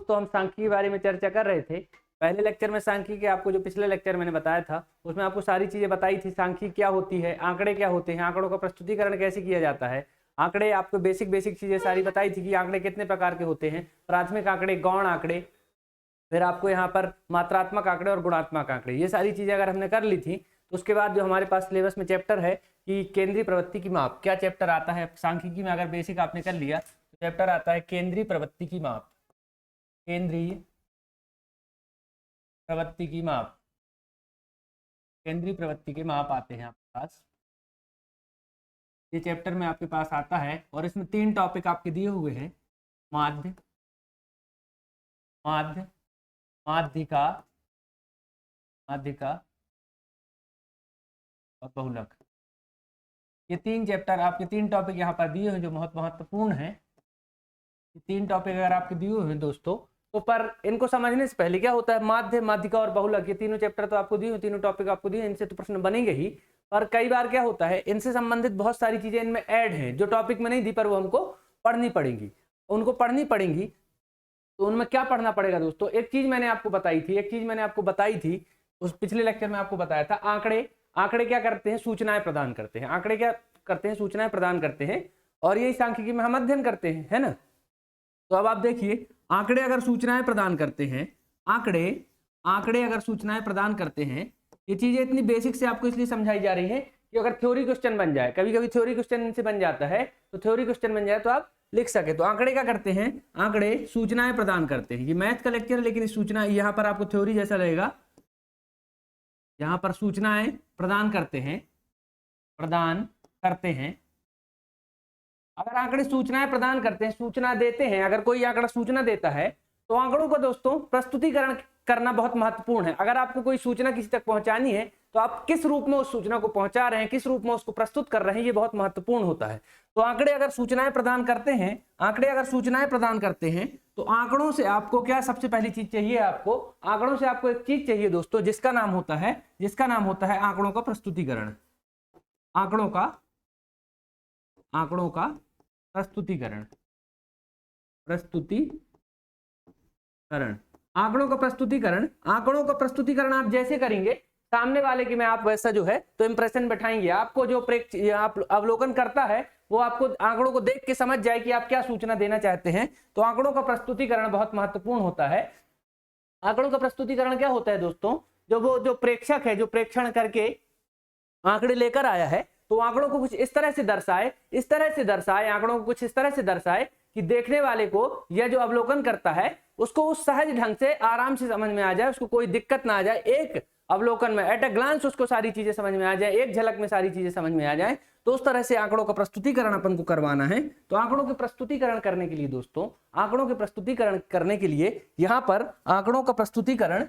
दोस्तों हम सांख्यिकी के बारे में चर्चा कर रहे थे। पहले लेक्चर में सांख्यिकी के आपको जो पिछले लेक्चर मैंने बताया था उसमें आपको सारी चीजें बताई थी। सांख्यिकी क्या होती है, आंकड़े क्या होते हैं, आंकड़ों का प्रस्तुतिकरण कैसे किया जाता है, आंकड़े आपको बेसिक चीजें सारी बताई थी कि आंकड़े कितने प्रकार के होते हैं, प्राथमिक आंकड़े, गौण आंकड़े, फिर आपको यहाँ पर मात्रात्मक आंकड़े और गुणात्मक आंकड़े। ये सारी चीजें अगर हमने कर ली थी तो उसके बाद जो हमारे पास सिलेबस में चैप्टर है कि केंद्रीय प्रवृत्ति की माप, क्या चैप्टर आता है सांख्यिकी में, अगर बेसिक आपने कर लिया तो चैप्टर आता है केंद्रीय प्रवृत्ति की माप। केंद्रीय प्रवृत्ति की माप, केंद्रीय प्रवृत्ति के माप आते हैं आपके पास, ये चैप्टर में आपके पास आता है। और इसमें 3 टॉपिक आपके दिए हुए हैं, माध्य, माध्य, माध्यिका, माध्यिका और बहुलक। ये 3 चैप्टर आपके 3 टॉपिक यहाँ पर दिए हुए जो बहुत महत्वपूर्ण हैं। ये 3 टॉपिक अगर आपके दिए हुए हैं दोस्तों तो पर इनको समझने से पहले क्या होता है, माध्य, माध्यिका और बहुलक, ये तीनों चैप्टर तो आपको दिए हुए, तीनों टॉपिक आपको दिए, इनसे तो प्रश्न बनेंगे ही। पर कई बार क्या होता है, इनसे संबंधित बहुत सारी चीजें इनमें ऐड हैं जो टॉपिक में नहीं दी, पर वो हमको पढ़नी पड़ेंगी। उनको पढ़नी पड़ेंगी तो उनमें क्या पढ़ना पड़ेगा दोस्तों, एक चीज मैंने आपको बताई थी, उस पिछले लेक्चर में आपको बताया था, आंकड़े। आंकड़े क्या करते हैं, सूचनाएं प्रदान करते हैं। आंकड़े क्या करते हैं, सूचनाएं प्रदान करते हैं, और यही सांख्यिकी में हम अध्ययन करते हैं, है ना। तो अब आप देखिए, आंकड़े अगर सूचनाएं प्रदान करते हैं, आंकड़े अगर सूचनाएं प्रदान करते हैं, ये चीजें इतनी बेसिक से आपको इसलिए समझाई जा रही है कि अगर थ्योरी क्वेश्चन बन जाए, कभी कभी थ्योरी क्वेश्चन इनसे बन जाता है, तो थ्योरी क्वेश्चन बन जाए तो आप लिख सके। तो आंकड़े क्या करते हैं, आंकड़े सूचनाएं प्रदान करते हैं। ये मैथ का लेक्चर है लेकिन इस सूचना यहाँ पर आपको थ्योरी जैसा लगेगा, यहाँ पर सूचनाएं प्रदान करते हैं, अगर आंकड़े सूचनाएं प्रदान करते हैं, सूचना देते हैं, अगर कोई आंकड़ा सूचना देता है तो आंकड़ों का दोस्तों प्रस्तुतिकरण करना बहुत महत्वपूर्ण है। अगर आपको कोई सूचना किसी तक पहुंचानी है तो आप किस रूप में उस सूचना को पहुंचा रहे हैं, किस रूप में उसको प्रस्तुत कर रहे हैं, ये बहुत महत्वपूर्ण होता है। तो आंकड़े अगर सूचनाएं प्रदान करते हैं, तो आंकड़ों से आपको क्या सबसे पहली चीज चाहिए, आंकड़ों से आपको एक चीज चाहिए दोस्तों, जिसका नाम होता है आंकड़ों का प्रस्तुतिकरण। आंकड़ों का प्रस्तुतिकरण, आंकड़ों का प्रस्तुतिकरण आप जैसे करेंगे सामने वाले की में आप वैसा जो है तो इंप्रेशन बैठाएंगे। आपको जो आप अवलोकन करता है वो आपको आंकड़ों को देख के समझ जाए कि आप क्या सूचना देना चाहते हैं। तो आंकड़ों का प्रस्तुतिकरण बहुत महत्वपूर्ण होता है। आंकड़ों का प्रस्तुतिकरण क्या होता है दोस्तों, जो प्रेक्षक है, जो प्रेक्षण करके आंकड़े लेकर आया है, तो आंकड़ों को कुछ इस तरह से दर्शाए, आंकड़ों को कुछ इस तरह से दर्शाए कि देखने वाले को या जो अवलोकन करता है उसको उस सहज ढंग से आराम से समझ में आ जाए, उसको कोई दिक्कत ना आ जाए, एक अवलोकन में एट ए ग्लांस उसको सारी चीजें समझ में आ जाए, एक झलक में सारी चीजें समझ में आ जाए। तो उस तरह से आंकड़ों का प्रस्तुतिकरण अपन को करवाना है। तो आंकड़ों के प्रस्तुतिकरण करने के लिए दोस्तों, यहाँ पर आंकड़ों का प्रस्तुतिकरण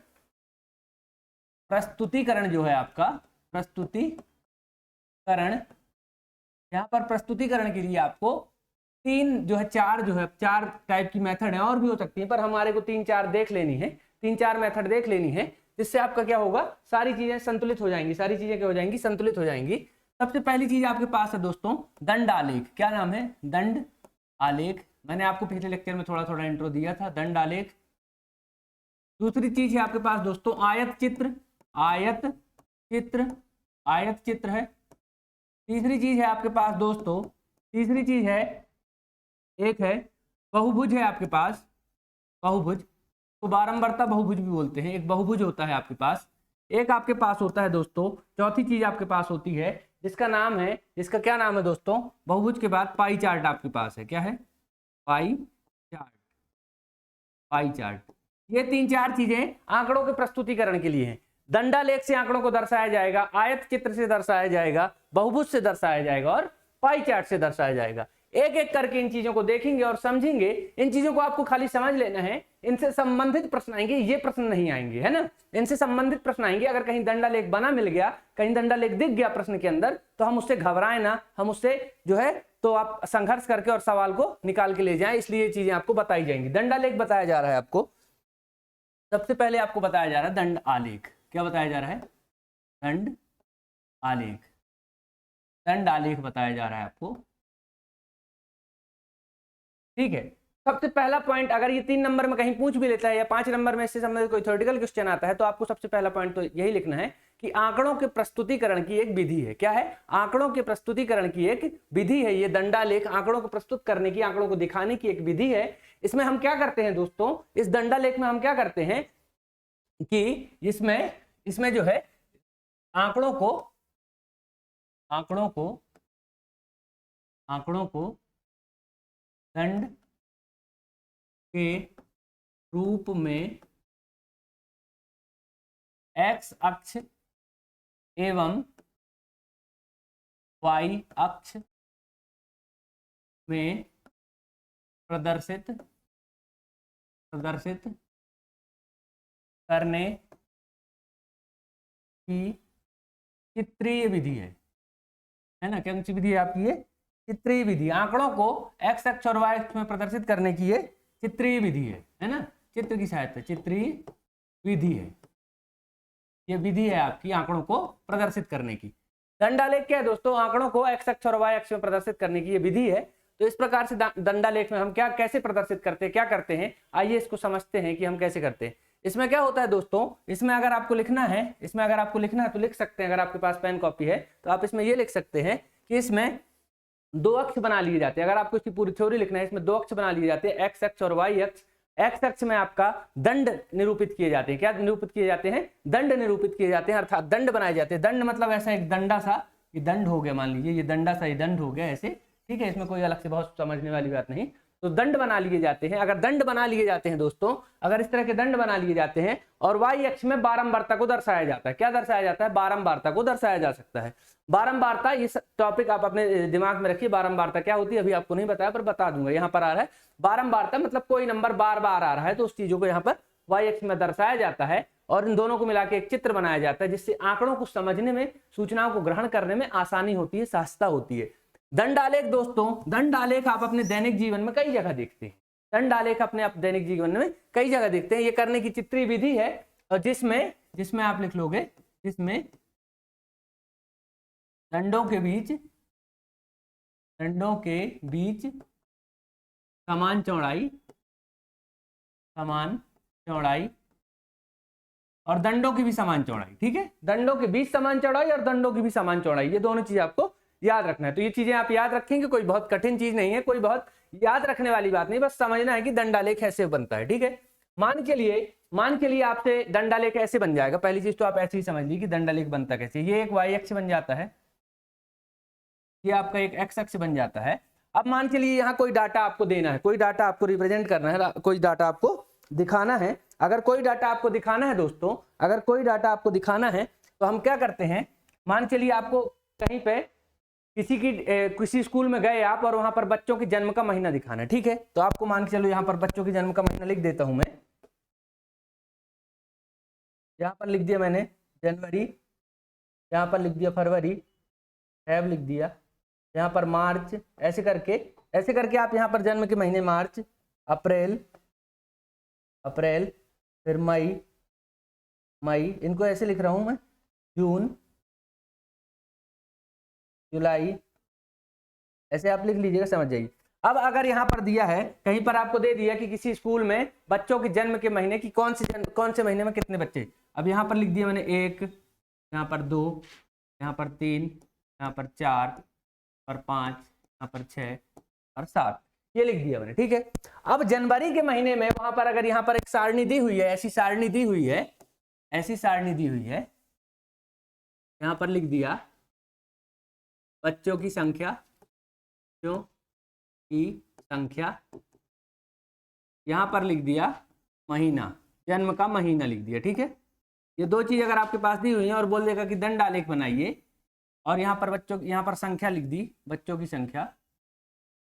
जो है आपका यहाँ पर प्रस्तुतिकरण के लिए आपको चार टाइप की मेथड है, और भी हो सकती है पर हमारे को 3-4 देख लेनी है, 3-4 मेथड देख लेनी है, जिससे आपका क्या होगा, सारी चीजें संतुलित हो जाएंगी, संतुलित हो जाएंगी। सबसे पहली चीज आपके पास है दोस्तों दंड आलेख। क्या नाम है, दंड आलेख। मैंने आपको पिछले लेक्चर में थोड़ा इंट्रो दिया था, दंड आलेख। दूसरी चीज है आपके पास दोस्तों आयत चित्र है। तीसरी चीज है आपके पास दोस्तों, एक है बहुभुज है आपके पास, बहुभुज तो बारंबारता बहुभुज भी बोलते हैं, एक बहुभुज होता है आपके पास। एक आपके पास होता है दोस्तों, चौथी चीज आपके पास होती है जिसका क्या नाम है दोस्तों, बहुभुज के बाद पाई चार्ट आपके पास है। क्या है, पाई चार्ट। ये 3-4 चीजें आंकड़ों के प्रस्तुतिकरण के लिए हैं। दंडालेख से आंकड़ों को दर्शाया जाएगा, आयत चित्र से दर्शाया जाएगा, बहुभुज से दर्शाया जाएगा और पाई चार्ट से दर्शाया जाएगा। एक एक करके इन चीजों को देखेंगे और समझेंगे। इन चीजों को आपको खाली समझ लेना है, इनसे संबंधित प्रश्न आएंगे, ये प्रश्न नहीं आएंगे, है ना। इनसे संबंधित प्रश्न आएंगे। अगर कहीं दंडालेख बना मिल गया, कहीं दंडालेख दिख गया प्रश्न के अंदर, तो हम उससे घबराएं ना, हम उससे जो है तो आप संघर्ष करके और सवाल को निकाल के ले जाएं। इसलिए ये चीजें आपको बताई जाएंगी। दंडालेख बताया जा रहा है आपको, सबसे पहले आपको बताया जा रहा है दंड आलेख। क्या बताया जा रहा है, दंड आलेख बताया जा रहा है आपको, ठीक है। सबसे पहला पॉइंट, अगर ये 3 नंबर में कहीं पूछ भी लेता है या 5 नंबर में इससे संबंधित कोई थ्योरेटिकल क्वेश्चन आता है, तो आपको सबसे पहला पॉइंट तो यही लिखना है कि आंकड़ों के प्रस्तुतिकरण की एक विधि है। क्या है? आंकड़ों के प्रस्तुतिकरण की एक विधि है। ये दंडालेख आंकड़ों को प्रस्तुत करने की, आंकड़ों को दिखाने की एक विधि है। इसमें हम क्या करते हैं दोस्तों, इस दंडालेख में हम क्या करते हैं कि इसमें जो है आंकड़ों को दंड के रूप में एक्स अक्ष एवं वाई अक्ष में प्रदर्शित करने की चित्रीय विधि है ना? कौन सी विधि है आपकी? ये चित्रीय विधि। आंकड़ों को एक्स अक्ष और वाई अक्ष में प्रदर्शित करने की ये चित्रीय विधि है ना? चित्र की सहायता, चित्रीय विधि है। ये विधि है आपकी आंकड़ों को प्रदर्शित करने की। दंडालेख क्या है दोस्तों? आंकड़ों को एक्स अक्ष और वाई अक्ष में प्रदर्शित करने की ये विधि है। तो इस प्रकार से दंडालेख में हम कैसे प्रदर्शित करते हैं, क्या करते हैं, आइए इसको समझते हैं कि हम कैसे करते हैं। इसमें क्या होता है दोस्तों, इसमें अगर आपको लिखना है तो लिख सकते हैं। अगर आपके पास पेन कॉपी है तो आप इसमें ये लिख सकते हैं कि इसमें 2 अक्ष बना लिए जाते हैं। अगर आपको इसकी पूरी थ्योरी लिखना है, इसमें 2 अक्ष बना लिए जाते हैं, एक्स अक्ष और वाई अक्ष। एक्स अक्ष में आपका दंड निरूपित किए जाते हैं। क्या निरूपित किए जाते हैं? दंड निरूपित किए जाते हैं, अर्थात दंड बनाए जाते हैं। दंड मतलब ऐसा एक दंडा सा, ये दंड हो गया, मान लीजिए ये दंडा सा, ये दंड हो गया ऐसे, ठीक है? इसमें कोई अलग से बहुत समझने वाली बात नहीं। तो दंड बना लिए जाते हैं। अगर दंड बना लिए जाते हैं दोस्तों, अगर इस तरह के दंड बना लिए जाते हैं और वाई अक्ष में बारंबारता को दर्शाया जाता है। क्या दर्शाया जाता है? बारंबारता को दर्शाया जा सकता है। बारंबारता, ये टॉपिक आप अपने दिमाग में रखिए। बारंबारता क्या होती है अभी आपको नहीं बताया, पर बता दूंगा। यहाँ पर आ रहा है बारंबारता, मतलब कोई नंबर बार बार आ रहा है तो उस चीजों को यहाँ पर वाई अक्ष में दर्शाया जाता है और इन दोनों को मिला के एक चित्र बनाया जाता है, जिससे आंकड़ों को समझने में, सूचनाओं को ग्रहण करने में आसानी होती है, सहजता होती है। दंडालेख दोस्तों, दंडालेख आप अपने दैनिक जीवन में कई जगह देखते हैं। दंडालेख अपने दैनिक जीवन में कई जगह देखते हैं। ये करने की चित्रीय विधि है और जिसमें आप लिख लोगे, जिसमें दंडों के बीच समान चौड़ाई और दंडों की भी समान चौड़ाई, ठीक है? दंडों के बीच समान चौड़ाई और दंडों की भी समान चौड़ाई, ये दोनों चीज आपको याद रखना है। तो ये चीजें आप याद रखेंगे, कोई बहुत कठिन चीज नहीं है, कोई बहुत याद रखने वाली बात नहीं, बस समझना है कि दंडालेख ऐसे बनता है, ठीक है? मान के लिए आपसे दंडालेख ऐसे बन जाएगा। पहली चीज तो आप ऐसे ही समझ ली कि दंडालेख बनता कैसे। ये एक वाई अक्ष बन जाता है, ये आपका एक एक्स अक्ष बन जाता है। अब मान के लिए यहाँ कोई डाटा आपको देना है, कोई डाटा आपको रिप्रेजेंट करना है, कोई डाटा आपको दिखाना है। अगर कोई डाटा आपको दिखाना है दोस्तों, अगर कोई डाटा आपको दिखाना है तो हम क्या करते हैं, मान चलिए आपको कहीं पे किसी स्कूल में गए आप और वहां पर बच्चों के जन्म का महीना दिखाना है, ठीक है? तो आपको मान के चलो यहाँ पर बच्चों के जन्म का महीना लिख देता हूं मैं। यहाँ पर लिख दिया मैंने जनवरी, यहाँ पर लिख दिया फरवरी, फेब लिख दिया, यहाँ पर मार्च, ऐसे करके आप यहाँ पर जन्म के महीने मार्च, अप्रैल, फिर मई, इनको ऐसे लिख रहा हूं मैं, जून, जुलाई, ऐसे आप लिख लीजिएगा, समझ जाइए। अब अगर यहाँ पर दिया है, कहीं पर आपको दे दिया कि किसी स्कूल में बच्चों के जन्म के महीने की कौन से महीने में कितने बच्चे, अब यहाँ पर लिख दिया मैंने 1, यहाँ पर 2, यहाँ पर 3, यहाँ पर 4 और 5, यहाँ पर 6 और 7, ये लिख दिया मैंने, ठीक है? अब जनवरी के महीने में वहां पर अगर यहाँ पर एक सारणी दी हुई है, ऐसी सारणी दी हुई है, यहाँ पर लिख दिया बच्चों की संख्या, यहाँ पर लिख दिया महीना, जन्म का महीना लिख दिया, ठीक है? ये दो चीज अगर आपके पास दी हुई है और बोल देगा कि दंडालेख बनाइए, और यहाँ पर यहाँ पर संख्या लिख दी, बच्चों की संख्या,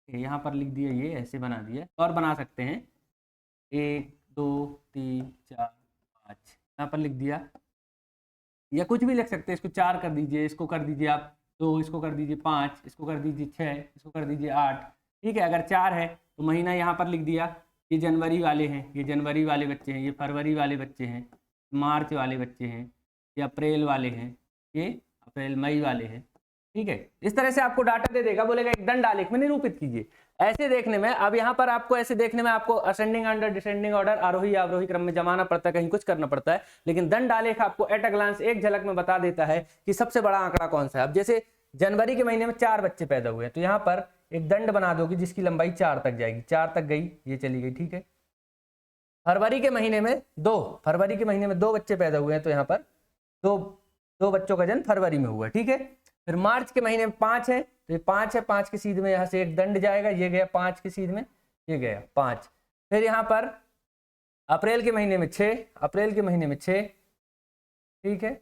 यहाँ पर लिख दिया, ये ऐसे बना दिया, और बना सकते हैं 1 2 3 4 5, यहाँ पर लिख दिया, या कुछ भी लिख सकते हैं। इसको 4 कर दीजिए, इसको कर दीजिए आप 2, इसको कर दीजिए 5, इसको कर दीजिए 6, इसको कर दीजिए 8, ठीक है? अगर 4 है तो महीना यहाँ पर लिख दिया, ये जनवरी वाले हैं, ये जनवरी वाले बच्चे हैं, ये फरवरी वाले बच्चे हैं, मार्च वाले बच्चे हैं, ये अप्रैल वाले हैं, ये अप्रैल मई वाले हैं, ठीक है। इस तरह से आपको डाटा दे देगा, बोलेगा एक दंड आलेख में निरूपित कीजिए। ऐसे देखने में, अब यहाँ पर आपको ऐसे देखने में आपको असेंडिंग ऑर्डर, डिसेंडिंग ऑर्डर, आरोही अवरोही क्रम में जमाना पड़ता है, कहीं कुछ करना पड़ता है, लेकिन दंड आलेख आपको एट अ ग्लांस एक झलक में बता देता है कि सबसे बड़ा आंकड़ा कौन सा है। अब जैसे जनवरी के महीने में 4 बच्चे पैदा हुए हैं, तो यहाँ पर एक दंड बना दोगे जिसकी लंबाई 4 तक जाएगी, 4 तक गई, ये चली गई, ठीक है। फरवरी के महीने में 2 बच्चे पैदा हुए हैं, तो यहाँ पर दो बच्चों का जन्म फरवरी में हुआ है, ठीक है। फिर मार्च के महीने में 5 है, तो ये 5 है, 5 की सीध में यहाँ से एक दंड जाएगा, ये गया 5 की सीध में, ये गया 5। फिर यहाँ पर अप्रैल के महीने में 6, ठीक है।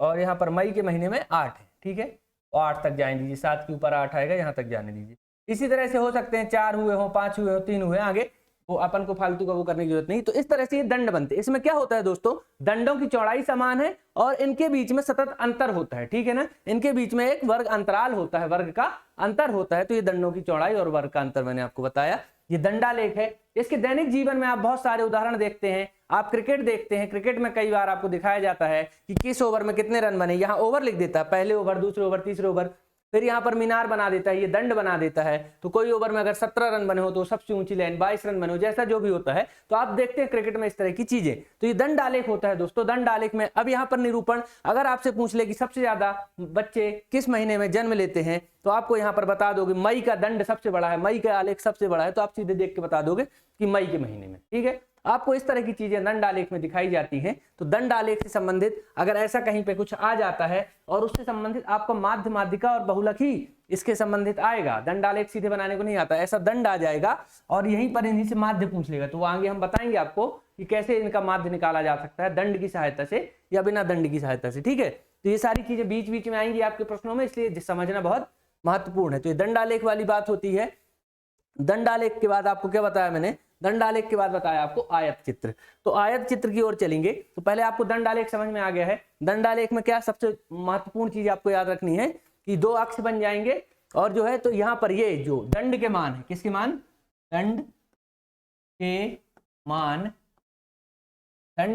और यहाँ पर मई के महीने में 8 है, ठीक है। और 8 तक जाने दीजिए, 7 के ऊपर 8 आएगा, यहाँ तक जाने दीजिए। इसी तरह से हो सकते हैं 4 हुए हो, 5 हुए हो, 3 हुए, आगे वो अपन को फालतू का वो करने की जरूरत नहीं। तो इस तरह से ये दंड बनते हैं। इसमें क्या होता है दोस्तों, दंडों की चौड़ाई समान है और इनके बीच में सतत अंतर होता है, ठीक है ना। इनके बीच में एक वर्ग अंतराल होता है, वर्ग का अंतर होता है। तो ये दंडों की चौड़ाई और वर्ग का अंतर मैंने आपको बताया, ये दंडालेख है। इसके दैनिक जीवन में आप बहुत सारे उदाहरण देखते हैं। आप क्रिकेट देखते हैं, क्रिकेट में कई बार आपको दिखाया जाता है कि किस ओवर में कितने रन बने, यहाँ ओवर लिख देता है, पहले ओवर, दूसरे ओवर, तीसरे ओवर, फिर यहाँ पर मीनार बना देता है, ये दंड बना देता है। तो कोई ओवर में अगर 17 रन बने हो तो सबसे ऊंची लाइन, 22 रन बने हो, जैसा जो भी होता है, तो आप देखते हैं क्रिकेट में इस तरह की चीजें। तो ये दंड आलेख होता है दोस्तों। दंड आलेख में अब यहाँ पर निरूपण, अगर आपसे पूछ ले कि सबसे ज्यादा बच्चे किस महीने में जन्म लेते हैं, तो आपको यहाँ पर बता दोगे मई का दंड सबसे बड़ा है, मई का आलेख सबसे बड़ा है, तो आप सीधे देख के बता दोगे कि मई के महीने में, ठीक है। आपको इस तरह की चीजें दंड आलेख में दिखाई जाती हैं। तो दंड आलेख से संबंधित अगर ऐसा कहीं पे कुछ आ जाता है और उससे संबंधित आपको माध्य, माध्यिका और बहुलक ही इसके संबंधित आएगा, दंड आलेख सीधे बनाने को नहीं आता, ऐसा दंड आ जाएगा और यहीं पर इन्हीं से माध्य पूछ लेगा। तो वो आगे हम बताएंगे आपको कि कैसे इनका माध्य निकाला जा सकता है, दंड की सहायता से या बिना दंड की सहायता से, ठीक है। तो ये सारी चीजें बीच बीच में आएंगी आपके प्रश्नों में, इसलिए समझना बहुत महत्वपूर्ण है। तो ये दंड आलेख वाली बात होती है। दंड आलेख के बाद आपको क्या बताया मैंने, दंड आलेख के बाद बताया आपको आयत चित्र। तो आयत चित्र की ओर चलेंगे। तो पहले आपको दंड आलेख समझ में आ गया है। दंड आलेख में क्या सबसे महत्वपूर्ण चीज आपको याद रखनी है कि 2 अक्ष बन जाएंगे और जो है, तो यहाँ पर ये जो दंड के मान है, किसके मान, दंड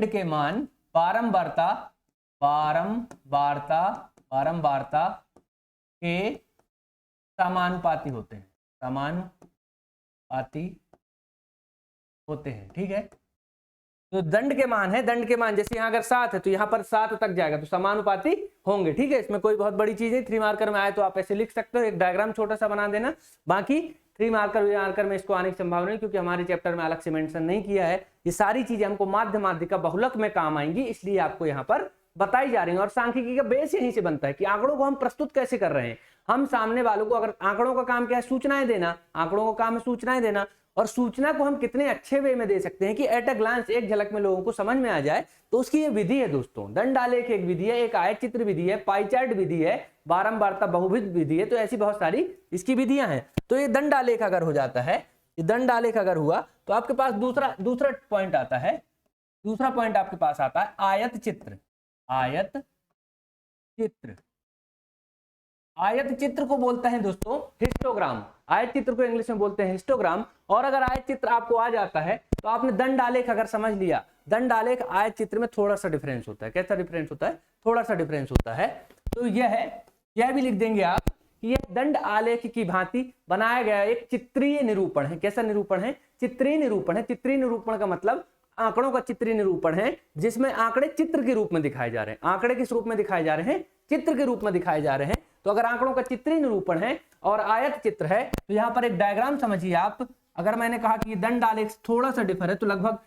के मान बारंबारता के समानुपाती होते हैं, समानुपाती होते हैं, ठीक है। तो दंड के मान है, दंड के मान जैसे यहाँ अगर 7 है तो यहाँ पर 7 तक जाएगा, तो समानुपाती होंगे, ठीक है। इसमें कोई बहुत बड़ी चीज नहीं, 3 मार्कर में आए तो आप ऐसे लिख सकते हो, एक डायग्राम छोटा सा बना देना। बाकी 3 मार्कर में इसको आने की संभावना नहीं, क्योंकि हमारे चैप्टर में अलग से मेंशन नहीं किया है। ये सारी चीजें हमको माध्य, माध्यिका, बहुलक में काम आएंगी, इसलिए आपको यहाँ पर बताई जा रही है। और सांख्यिकी का बेस यहीं से बनता है कि आंकड़ों को हम प्रस्तुत कैसे कर रहे हैं। हम सामने वालों को, अगर आंकड़ों का काम क्या है, सूचनाएं देना, आंकड़ों का काम है सूचनाएं देना, और सूचना को हम कितने अच्छे वे में दे सकते हैं कि एट अ ग्लांस, एक झलक में लोगों को समझ में आ जाए। तो उसकी ये विधि है दोस्तों। दंड आलेख एक विधि है, एक आयत चित्र विधि है, पाई चार्ट विधि है, बारंबारता बहुविध विधि है। तो ऐसी बहुत सारी इसकी विधियां हैं। तो ये दंड आलेख अगर हो जाता है, ये दंड आलेख अगर हुआ, तो आपके पास दूसरा पॉइंट आता है। दूसरा पॉइंट आपके पास आता है आयत चित्र। आयत चित्र, आयत चित्र को बोलते हैं दोस्तों हिस्टोग्राम। आयत चित्र को इंग्लिश में बोलते हैं हिस्टोग्राम। और अगर आयत चित्र आपको आ जाता है तो आपने दंड आलेख अगर समझ लिया, दंड आलेख आयत चित्र में थोड़ा सा डिफरेंस होता है। कैसा डिफरेंस होता है, थोड़ा सा डिफरेंस होता है। तो यह भी लिख देंगे आप कि यह दंड आलेख की भांति बनाया गया एक चित्रीय निरूपण है। कैसा निरूपण है, चित्रीय निरूपण है। चित्रीय निरूपण का मतलब आंकड़ों का चित्रीय निरूपण है, जिसमें आंकड़े चित्र के रूप में दिखाए जा रहे हैं। आंकड़े किस रूप में दिखाए जा रहे हैं, चित्र के रूप में दिखाए जा रहे हैं। तो अगर आंकड़ों का चित्रीय निरूपण है और आयत चित्र है, तो यहाँ पर एक डायग्राम समझिए आप। अगर मैंने कहा कि दंड आलेख थोड़ा सा डिफर है, तो लगभग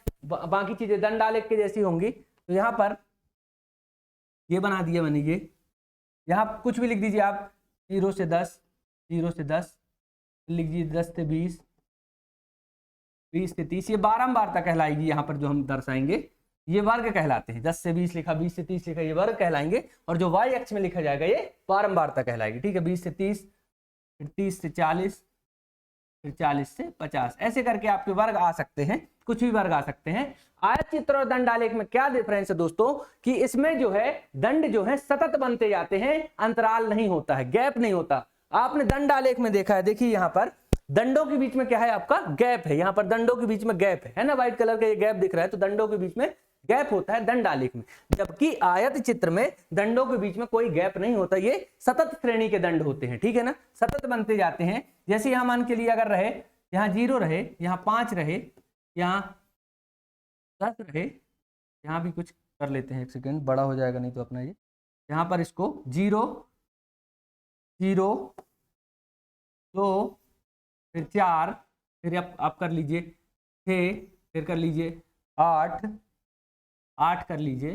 बाकी चीजें दंड आलेख के जैसी होंगी। तो यहाँ पर ये बना दिया मैंने, ये यहाँ कुछ भी लिख दीजिए आप, 0 से 10, 0 से 10 लिख दीजिए, 10 से 20, 20 से 30। ये बारंबारता कहलाएगी। यहाँ पर जो हम दर्शाएंगे ये वर्ग कहलाते हैं। 10 से 20 लिखा, 20 से 30 लिखा, ये वर्ग कहलाएंगे। और जो y अक्ष में लिखा जाएगा ये बारंबारता कहलाएगी, ठीक है। 20 से 30, फिर 30 से 40, फिर 40 से 50, ऐसे करके आपके वर्ग आ सकते हैं, कुछ भी वर्ग आ सकते हैं। आयत चित्र और दंड आलेख में क्या डिफरेंस है दोस्तों, कि इसमें जो है दंड जो है सतत बनते जाते हैं, अंतराल नहीं होता है, गैप नहीं होता। आपने दंड आलेख में देखा है, देखिए यहाँ पर दंडों के बीच में क्या है, आपका गैप है। यहाँ पर दंडों के बीच में गैप है ना, व्हाइट कलर का ये गैप दिख रहा है, तो दंडों के बीच में गैप होता है दंड आलेख में, जबकि आयत चित्र में दंडों के बीच में कोई गैप नहीं होता, ये सतत श्रेणी के दंड होते हैं, ठीक है ना, सतत बनते जाते हैं। जैसे यहां मान के लिए अगर रहे, यहाँ 0 रहे, यहाँ 5 रहे, यहाँ 10 रहे, यहाँ भी कुछ कर लेते हैं, एक सेकेंड बड़ा हो जाएगा नहीं तो अपना ये, यहाँ पर इसको 0 0 2 फिर 4 फिर आप कर लीजिए 6 फिर कर लीजिए 8 कर लीजिए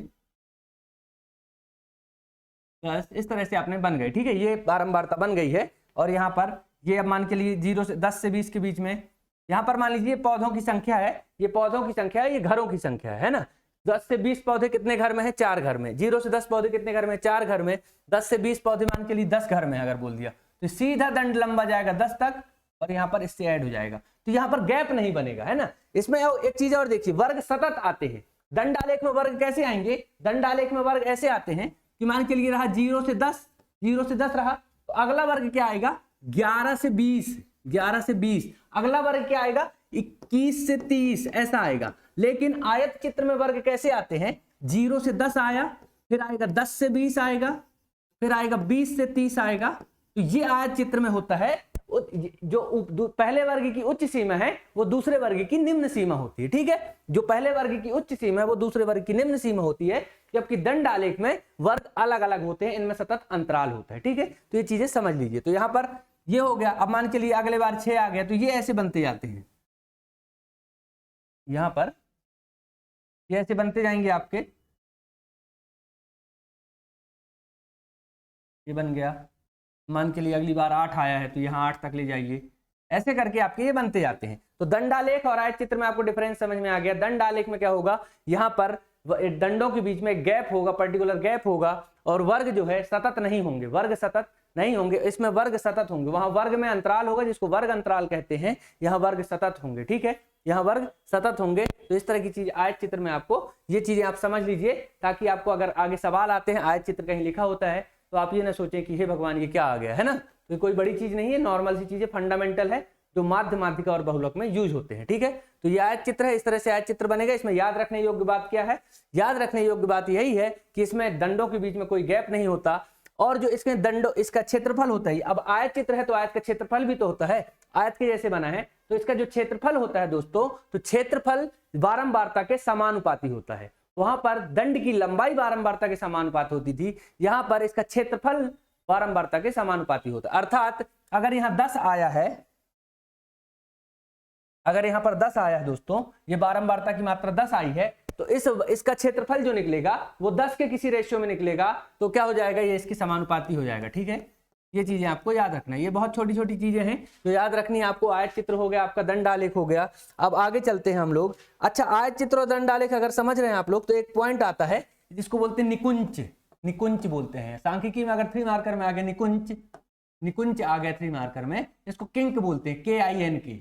10, इस तरह से आपने बन गए, ठीक है, ये बारंबारता बन गई है। और यहाँ पर ये अब मान के लिए 0 से 10 से 20 के बीच में, यहाँ पर मान लीजिए पौधों की संख्या है, ये पौधों की संख्या है, ये घरों की संख्या है ना। 10 से 20 पौधे कितने घर में है? 4 घर में। 0 से 10 पौधे कितने घर में? 4 घर में। 10 से 20 पौधे मान के लिए 10 घर में अगर बोल दिया तो सीधा दंड लंबा जाएगा 10 तक और यहाँ पर इससे ऐड हो जाएगा, तो यहाँ पर गैप नहीं बनेगा, है ना। इसमें एक चीज और देखिए, वर्ग सतत आते हैं। दंड आलेख में वर्ग कैसे आएंगे? दंड आलेख में वर्ग ऐसे आते हैं कि मान के लिए रहा 0 से 10, 0 से 10 रहा, तो अगला वर्ग क्या आएगा? 11 से 20, 11 से 20। अगला वर्ग क्या आएगा? 21 से 30, ऐसा आएगा। लेकिन आयत चित्र में वर्ग कैसे आते हैं? 0 से 10 आया, फिर आएगा 10 से 20 आएगा, फिर आएगा 20 से 30 आएगा। तो ये आयत चित्र में होता है, जो पहले वर्ग की उच्च सीमा है वो दूसरे वर्ग की निम्न सीमा होती है, ठीक है। जो पहले वर्ग की उच्च सीमा है वो दूसरे वर्ग की निम्न सीमा होती है, जबकि दंड आलेख में वर्ग अलग अलग होते हैं, इनमें सतत अंतराल होता है, ठीक है। तो ये चीजें समझ लीजिए। तो यहाँ पर ये हो गया। अब मान के लिए अगले बार 6 आ गया, तो ये ऐसे बनते जाते हैं, यहाँ पर ये ऐसे बनते जाएंगे आपके, ये बन गया। मान के लिए अगली बार 8 आया है तो यहाँ 8 तक ले जाइए, ऐसे करके आपके ये बनते जाते हैं। तो दंडालेख और आयत चित्र में आपको डिफरेंस समझ में आ गया। दंडालेख में क्या होगा? यहाँ पर दंडों के बीच में गैप होगा, पर्टिकुलर गैप होगा, और वर्ग जो है सतत नहीं होंगे, वर्ग सतत नहीं होंगे। इसमें वर्ग सतत होंगे, वहां वर्ग में अंतराल होगा जिसको वर्ग अंतराल कहते हैं, यहाँ वर्ग सतत होंगे, ठीक है, यहाँ वर्ग सतत होंगे। तो इस तरह की चीज आयत चित्र में आपको ये चीजें आप समझ लीजिए, ताकि आपको अगर आगे सवाल आते हैं आयत चित्र कहीं लिखा होता है तो आप ये ना सोचें कि हे भगवान ये क्या आ गया, है ना। तो कोई बड़ी चीज नहीं है, नॉर्मल सी चीजें, फंडामेंटल है, जो माध्य, माध्यिका और बहुलक में यूज होते हैं, ठीक है। तो ये आयत चित्र है, इस तरह से आयत चित्र बनेगा। इसमें याद रखने योग्य बात क्या है? याद रखने योग्य बात यही है कि इसमें दंडों के बीच में कोई गैप नहीं होता, और जो इसमें दंडों, इसका क्षेत्रफल होता है। अब आयत चित्र है तो आयत का क्षेत्रफल भी तो होता है, आयत के जैसे बना है, तो इसका जो क्षेत्रफल होता है दोस्तों, तो क्षेत्रफल बारंबारता के समानुपाती होता है। वहां पर दंड की लंबाई बारंबारता के समानुपात होती थी, यहाँ पर इसका क्षेत्रफल बारंबारता के समानुपाती होता है। अर्थात अगर यहाँ 10 आया है, अगर यहाँ पर 10 आया है दोस्तों, ये बारंबारता की मात्रा 10 आई है, तो इसका क्षेत्रफल जो निकलेगा वो 10 के किसी रेशियो में निकलेगा, तो क्या हो जाएगा? ये इसकी समानुपाती हो जाएगा, ठीक है। ये चीजें आपको याद रखना है, ये बहुत छोटी छोटी चीजें हैं जो याद रखनी है आपको। आयत चित्र हो गया, आपका दंड आलेख हो गया। अब आगे चलते हैं हम लोग। अच्छा, आयत चित्र और दंड आलेख अगर समझ रहे हैं आप लोग, तो एक पॉइंट आता है जिसको बोलते हैं निकुंच, निकुंच बोलते हैं। सांख्यिकी में अगर 3 मार्कर में आ गया निकुंच, निकुंच आ गया 3 मार्कर में, इसको किंक बोलते हैं, KINK,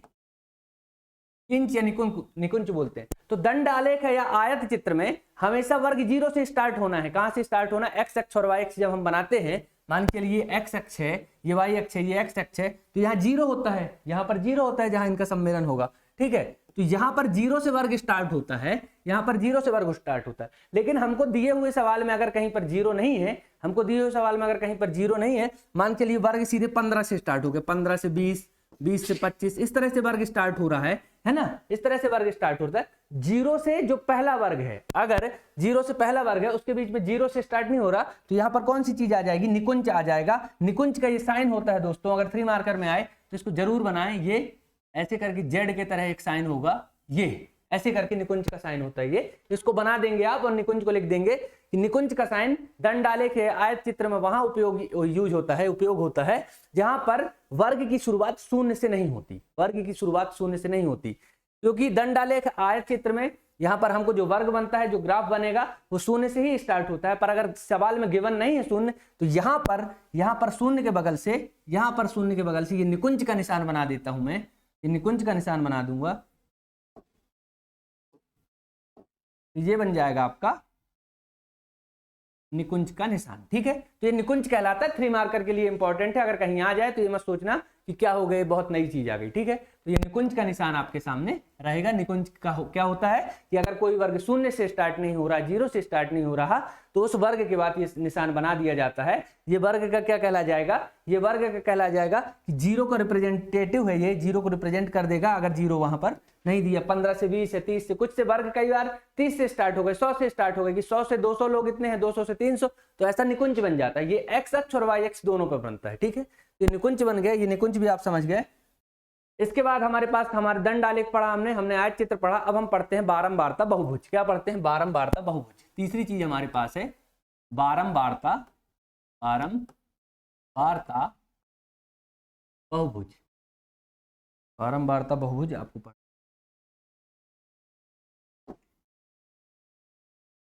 किंच या निकुंच बोलते हैं। तो दंड आलेख है या आयत चित्र में हमेशा वर्ग 0 से स्टार्ट होना है। कहां से स्टार्ट होना? एक्स अक्ष और वाई अक्ष जब हम बनाते हैं, मान के लिए एक्स अक्ष है, ये वाई अक्ष है, ये एक्स अक्ष है, तो यहाँ 0 होता है, यहाँ पर 0 होता है जहां इनका सम्मेलन होगा, ठीक है। तो यहाँ पर 0 से वर्ग स्टार्ट होता है, यहाँ पर 0 से वर्ग स्टार्ट होता है। लेकिन हमको दिए हुए सवाल में अगर कहीं पर 0 नहीं है, हमको दिए हुए सवाल में अगर कहीं पर 0 नहीं है, मान के लिए वर्ग सीधे 15 से स्टार्ट हो गया, 15 से 20, 20 से 25, इस तरह से वर्ग स्टार्ट हो रहा है ना, इस तरह से वर्ग स्टार्ट होता है। 0 से जो पहला वर्ग है, अगर 0 से पहला वर्ग है उसके बीच में 0 से स्टार्ट नहीं हो रहा, तो यहाँ पर कौन सी चीज आ जाएगी? निकुंच आ जाएगा। निकुंच का ये साइन होता है दोस्तों, अगर 3 मार्कर में आए तो इसको जरूर बनाएं। ये ऐसे करके जेड के तरह एक साइन होगा, ये ऐसे करके निकुंज का साइन होता है, ये इसको बना देंगे आप और निकुंज को लिख देंगे कि निकुंज का साइन दंड आलेख है आयत चित्र में वहां उपयोग होता है जहां पर वर्ग की शुरुआत 0 से नहीं होती, वर्ग की शुरुआत 0 से नहीं होती, क्योंकि दंड आलेख आयत चित्र में यहाँ पर हमको जो वर्ग बनता है, जो ग्राफ बनेगा वो 0 से ही स्टार्ट होता है। पर अगर सवाल में गिवन नहीं है 0, तो यहाँ पर 0 के बगल से, यहाँ पर 0 के बगल से ये निकुंज का निशान बना देता हूं मैं, ये निकुंज का निशान बना दूंगा, ये बन जाएगा आपका निकुंज का निशान, ठीक है। तो ये निकुंज कहलाता है, 3 मार्कर के लिए इंपॉर्टेंट है। अगर कहीं आ जाए तो ये मत सोचना कि क्या हो गए, बहुत नई चीज आ गई। ठीक है, तो ये निकुंज का निशान आपके सामने रहेगा। निकुंज का क्या होता है कि अगर कोई वर्ग शून्य से स्टार्ट नहीं हो रहा, जीरो से स्टार्ट नहीं हो रहा, तो उस वर्ग के बाद ये निशान बना दिया जाता है। ये वर्ग का क्या कहला जाएगा, ये वर्ग का कहला जाएगा कि जीरो का रिप्रेजेंटेटिव है, ये जीरो को रिप्रेजेंट कर देगा अगर जीरो वहां पर नहीं दिया। 15 से 20 से 30 से कुछ से वर्ग कई बार 30 से स्टार्ट हो गए, 100 से स्टार्ट हो गए कि 100 से 200 लोग इतने हैं, 200 से 300, तो ऐसा निकुंज बन जाता है। ये एक्स अक्ष और वाई अक्ष दोनों पर बनता है। ठीक है, ये निकुंज बन गया, ये निकुंज भी आप समझ गए। इसके बाद हमारे पास हमारे दंड आलेख पढ़ा हमने आयत चित्र पढ़ा। अब हम पढ़ते हैं बारंबारता बहुभुज। क्या पढ़ते हैं, बारंबारता बहुभुज। तीसरी चीज हमारे पास है बारंबारता, बारंबारता बहुभुज। बारंबारता बहुभुज आपको पढ़,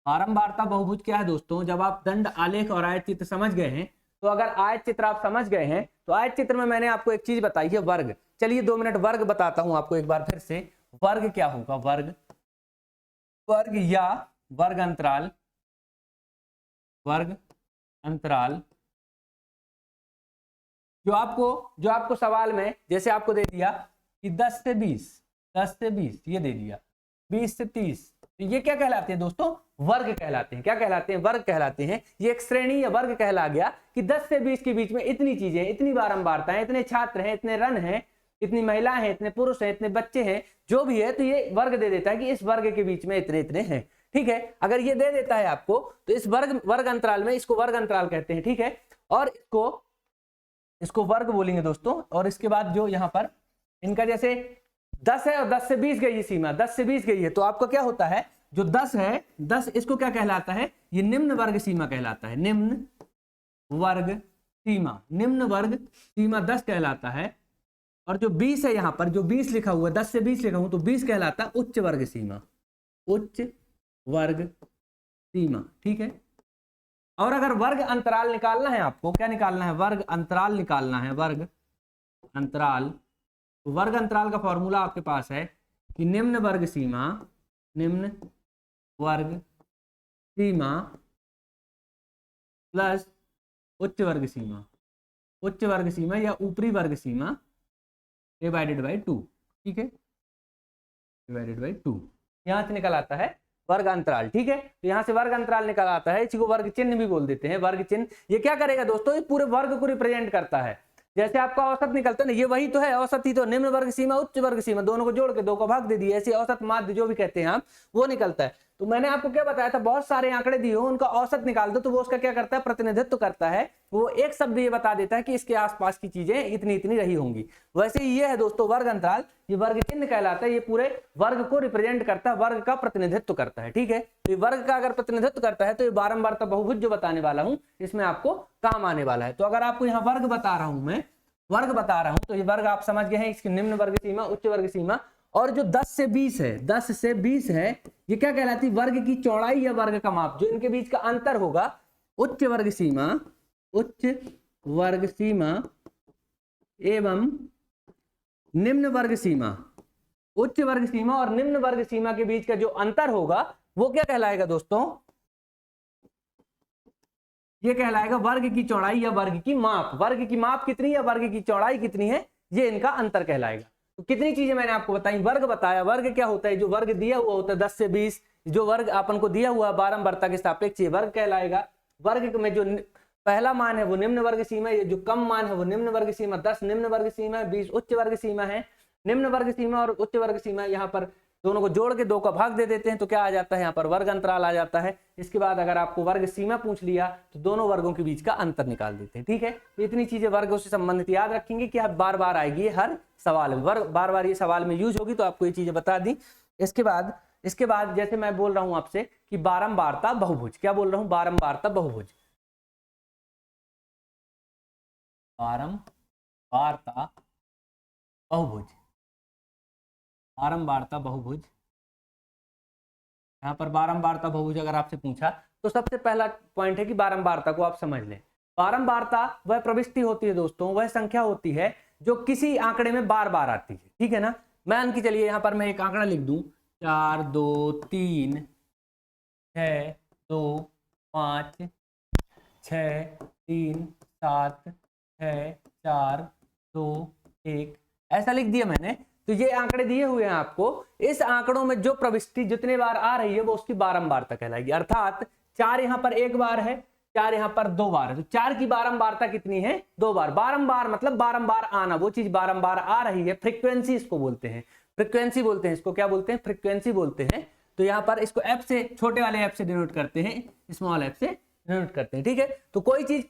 बारंबारता बहुभुज क्या है दोस्तों, जब आप दंड आलेख और आयत चित्र समझ गए हैं, तो अगर आयत चित्र आप समझ गए हैं तो आयत चित्र में मैंने आपको एक चीज बताई है, वर्ग। चलिए 2 मिनट वर्ग बताता हूं आपको एक बार फिर से। वर्ग क्या होगा, वर्ग, वर्ग या वर्ग अंतराल, वर्ग अंतराल जो आपको सवाल में जैसे आपको दे दिया कि 10 से 20, 10 से 20 ये दे दिया, 20 से 30, तो ये क्या कहलाते हैं दोस्तों, वर्ग कहलाते हैं। क्या कहलाते हैं, वर्ग कहलाते हैं। ये एक श्रेणी या वर्ग कहला गया कि 10 से 20 के बीच में इतनी चीजें, इतनी बारंबारताएं, इतने छात्र हैं, इतने रन हैं, इतनी महिलाएं हैं, इतने पुरुष हैं, इतने बच्चे हैं, जो भी है, तो ये वर्ग दे देता है कि इस वर्ग के बीच में इतने इतने हैं। ठीक है, अगर ये दे देता है आपको तो इस वर्ग अंतराल में, इसको वर्ग अंतराल कहते हैं। ठीक है, और इसको वर्ग बोलेंगे दोस्तों। और इसके बाद जो यहाँ पर इनका जैसे 10 है और 10 से 20 गई है सीमा, 10 से 20 गई है, तो आपका क्या होता है, जो 10 है, 10 इसको क्या कहलाता है, ये निम्न वर्ग सीमा कहलाता है। निम्न वर्ग सीमा, निम्न वर्ग सीमा 10 कहलाता है। और जो 20 है यहाँ पर, जो 20 लिखा हुआ है, 10 से 20 लिखा हुआ, तो 20 कहलाता है उच्च वर्ग सीमा, उच्च वर्ग सीमा। ठीक है, और अगर वर्ग अंतराल निकालना है आपको, क्या निकालना है, वर्ग अंतराल निकालना है, वर्ग अंतराल। तो वर्ग अंतराल का फॉर्मूला आपके पास है कि निम्न वर्ग सीमा, निम्न वर्ग सीमा प्लस उच्च वर्ग सीमा, उच्च वर्ग सीमा या ऊपरी वर्ग सीमा डिवाइडेड बाई 2। ठीक है, डिवाइडेड बाई 2, यहां से निकल आता है वर्ग अंतराल। ठीक है, तो यहां से वर्ग अंतराल निकल आता है, इसी को वर्ग चिन्ह भी बोल देते हैं। वर्ग चिन्ह ये क्या करेगा दोस्तों, ये पूरे वर्ग को रिप्रेजेंट करता है। जैसे आपका औसत निकलता है ना, ये वही तो है औसत ही तो, निम्न वर्ग सीमा उच्च वर्ग सीमा दोनों को जोड़ के 2 का भाग दे दिए, ऐसे औसत माध्य जो भी कहते हैं आप, वो निकलता है। तो मैंने आपको क्या बताया था, बहुत सारे आंकड़े दिए हो, उनका औसत निकाल दो, तो वो उसका क्या करता है, प्रतिनिधित्व करता है। वो एक शब्द ये बता देता है कि इसके आसपास की चीजें इतनी इतनी रही होंगी। वैसे ही ये है दोस्तों वर्ग अंतराल, ये वर्ग चिन्ह कहलाता है, ये पूरे वर्ग को रिप्रेजेंट करता है, वर्ग का प्रतिनिधित्व करता है। ठीक है, तो ये वर्ग का अगर प्रतिनिधित्व करता है तो ये बारंबारता बहुभुज जो बताने वाला हूं इसमें आपको काम आने वाला है। तो अगर आपको यहाँ वर्ग बता रहा हूं, मैं वर्ग बता रहा हूं, तो ये वर्ग आप समझ गए हैं, इसकी निम्न वर्ग सीमा, उच्च वर्ग सीमा। और जो 10 से 20 है, 10 से 20 है, ये क्या कहलाती है, वर्ग की चौड़ाई या वर्ग का माप, जो इनके बीच का अंतर होगा, उच्च वर्ग सीमा, उच्च वर्ग सीमा एवं निम्न वर्ग सीमा, उच्च वर्ग सीमा और निम्न वर्ग सीमा के बीच का जो अंतर होगा वो क्या कहलाएगा दोस्तों, ये कहलाएगा वर्ग की चौड़ाई या वर्ग की माप। वर्ग की माप कितनी या वर्ग की चौड़ाई कितनी है, ये इनका अंतर कहलाएगा। तो कितनी चीजें मैंने आपको बताई, वर्ग बताया, वर्ग क्या होता है, जो वर्ग दिया हुआ होता है 10 से 20, जो वर्ग अपन को दिया हुआ बारंबारता के सापेक्ष ये वर्ग कहलाएगा। वर्ग में जो पहला मान है वो निम्न वर्ग सीमा, ये जो कम मान है वो निम्न वर्ग सीमा, 10 निम्न वर्ग सीमा, 20 उच्च वर्ग सीमा है। निम्न वर्ग सीमा और उच्च वर्ग सीमा यहाँ पर दोनों को जोड़ के 2 का भाग दे देते हैं, तो क्या आ जाता है, यहाँ पर वर्ग अंतराल आ जाता है। इसके बाद अगर आपको वर्ग सीमा पूछ लिया तो दोनों वर्गों के बीच का अंतर निकाल देते हैं। ठीक है, तो इतनी चीजें वर्गों से संबंधित याद रखेंगे कि आप बार बार आएगी हर सवाल में, वर्ग बार बार ये सवाल में यूज होगी, तो आपको ये चीजें बता दी। इसके बाद जैसे मैं बोल रहा हूं आपसे कि बारंबारता बहुभुज, क्या बोल रहा हूं, बारंबारता बहुभुज, बारंबारता बहुभुज, बारंबारता बहुभुज। यहाँ पर बारंबारता बहुभुज अगर आपसे पूछा तो सबसे पहला पॉइंट है कि बारंबारता को आप समझ लें। बारंबारता वह प्रविष्टि होती है दोस्तों, वह संख्या होती है जो किसी आंकड़े में बार बार आती है। ठीक है ना, मान के चलिए यहाँ पर मैं एक आंकड़ा लिख दूं, 4 2 3 6 2 5 6 3 7 6 4 2 1, ऐसा लिख दिया मैंने। तो ये आंकड़े दिए हुए हैं आपको, इस आंकड़ों में जो प्रविष्टि जितने बार आ रही है वो उसकी बारंबारता कहलाएगी। अर्थात 4 यहाँ पर 1 बार है, 4 यहाँ पर 2 बार है, तो 4 की बारंबारता कितनी है? 2 बार। बारंबार मतलब बारंबार आना, वो चीज बारंबार आ रही है, फ्रीक्वेंसी इसको बोलते हैं, फ्रीक्वेंसी बोलते हैं इसको, क्या बोलते हैं? फ्रीक्वेंसी बोलते हैं। तो यहाँ पर इसको एफ से, छोटे वाले एफ से डिनोट करते हैं, स्मॉल एफ से डिनोट करते हैं, ठीक है। तो कोई चीज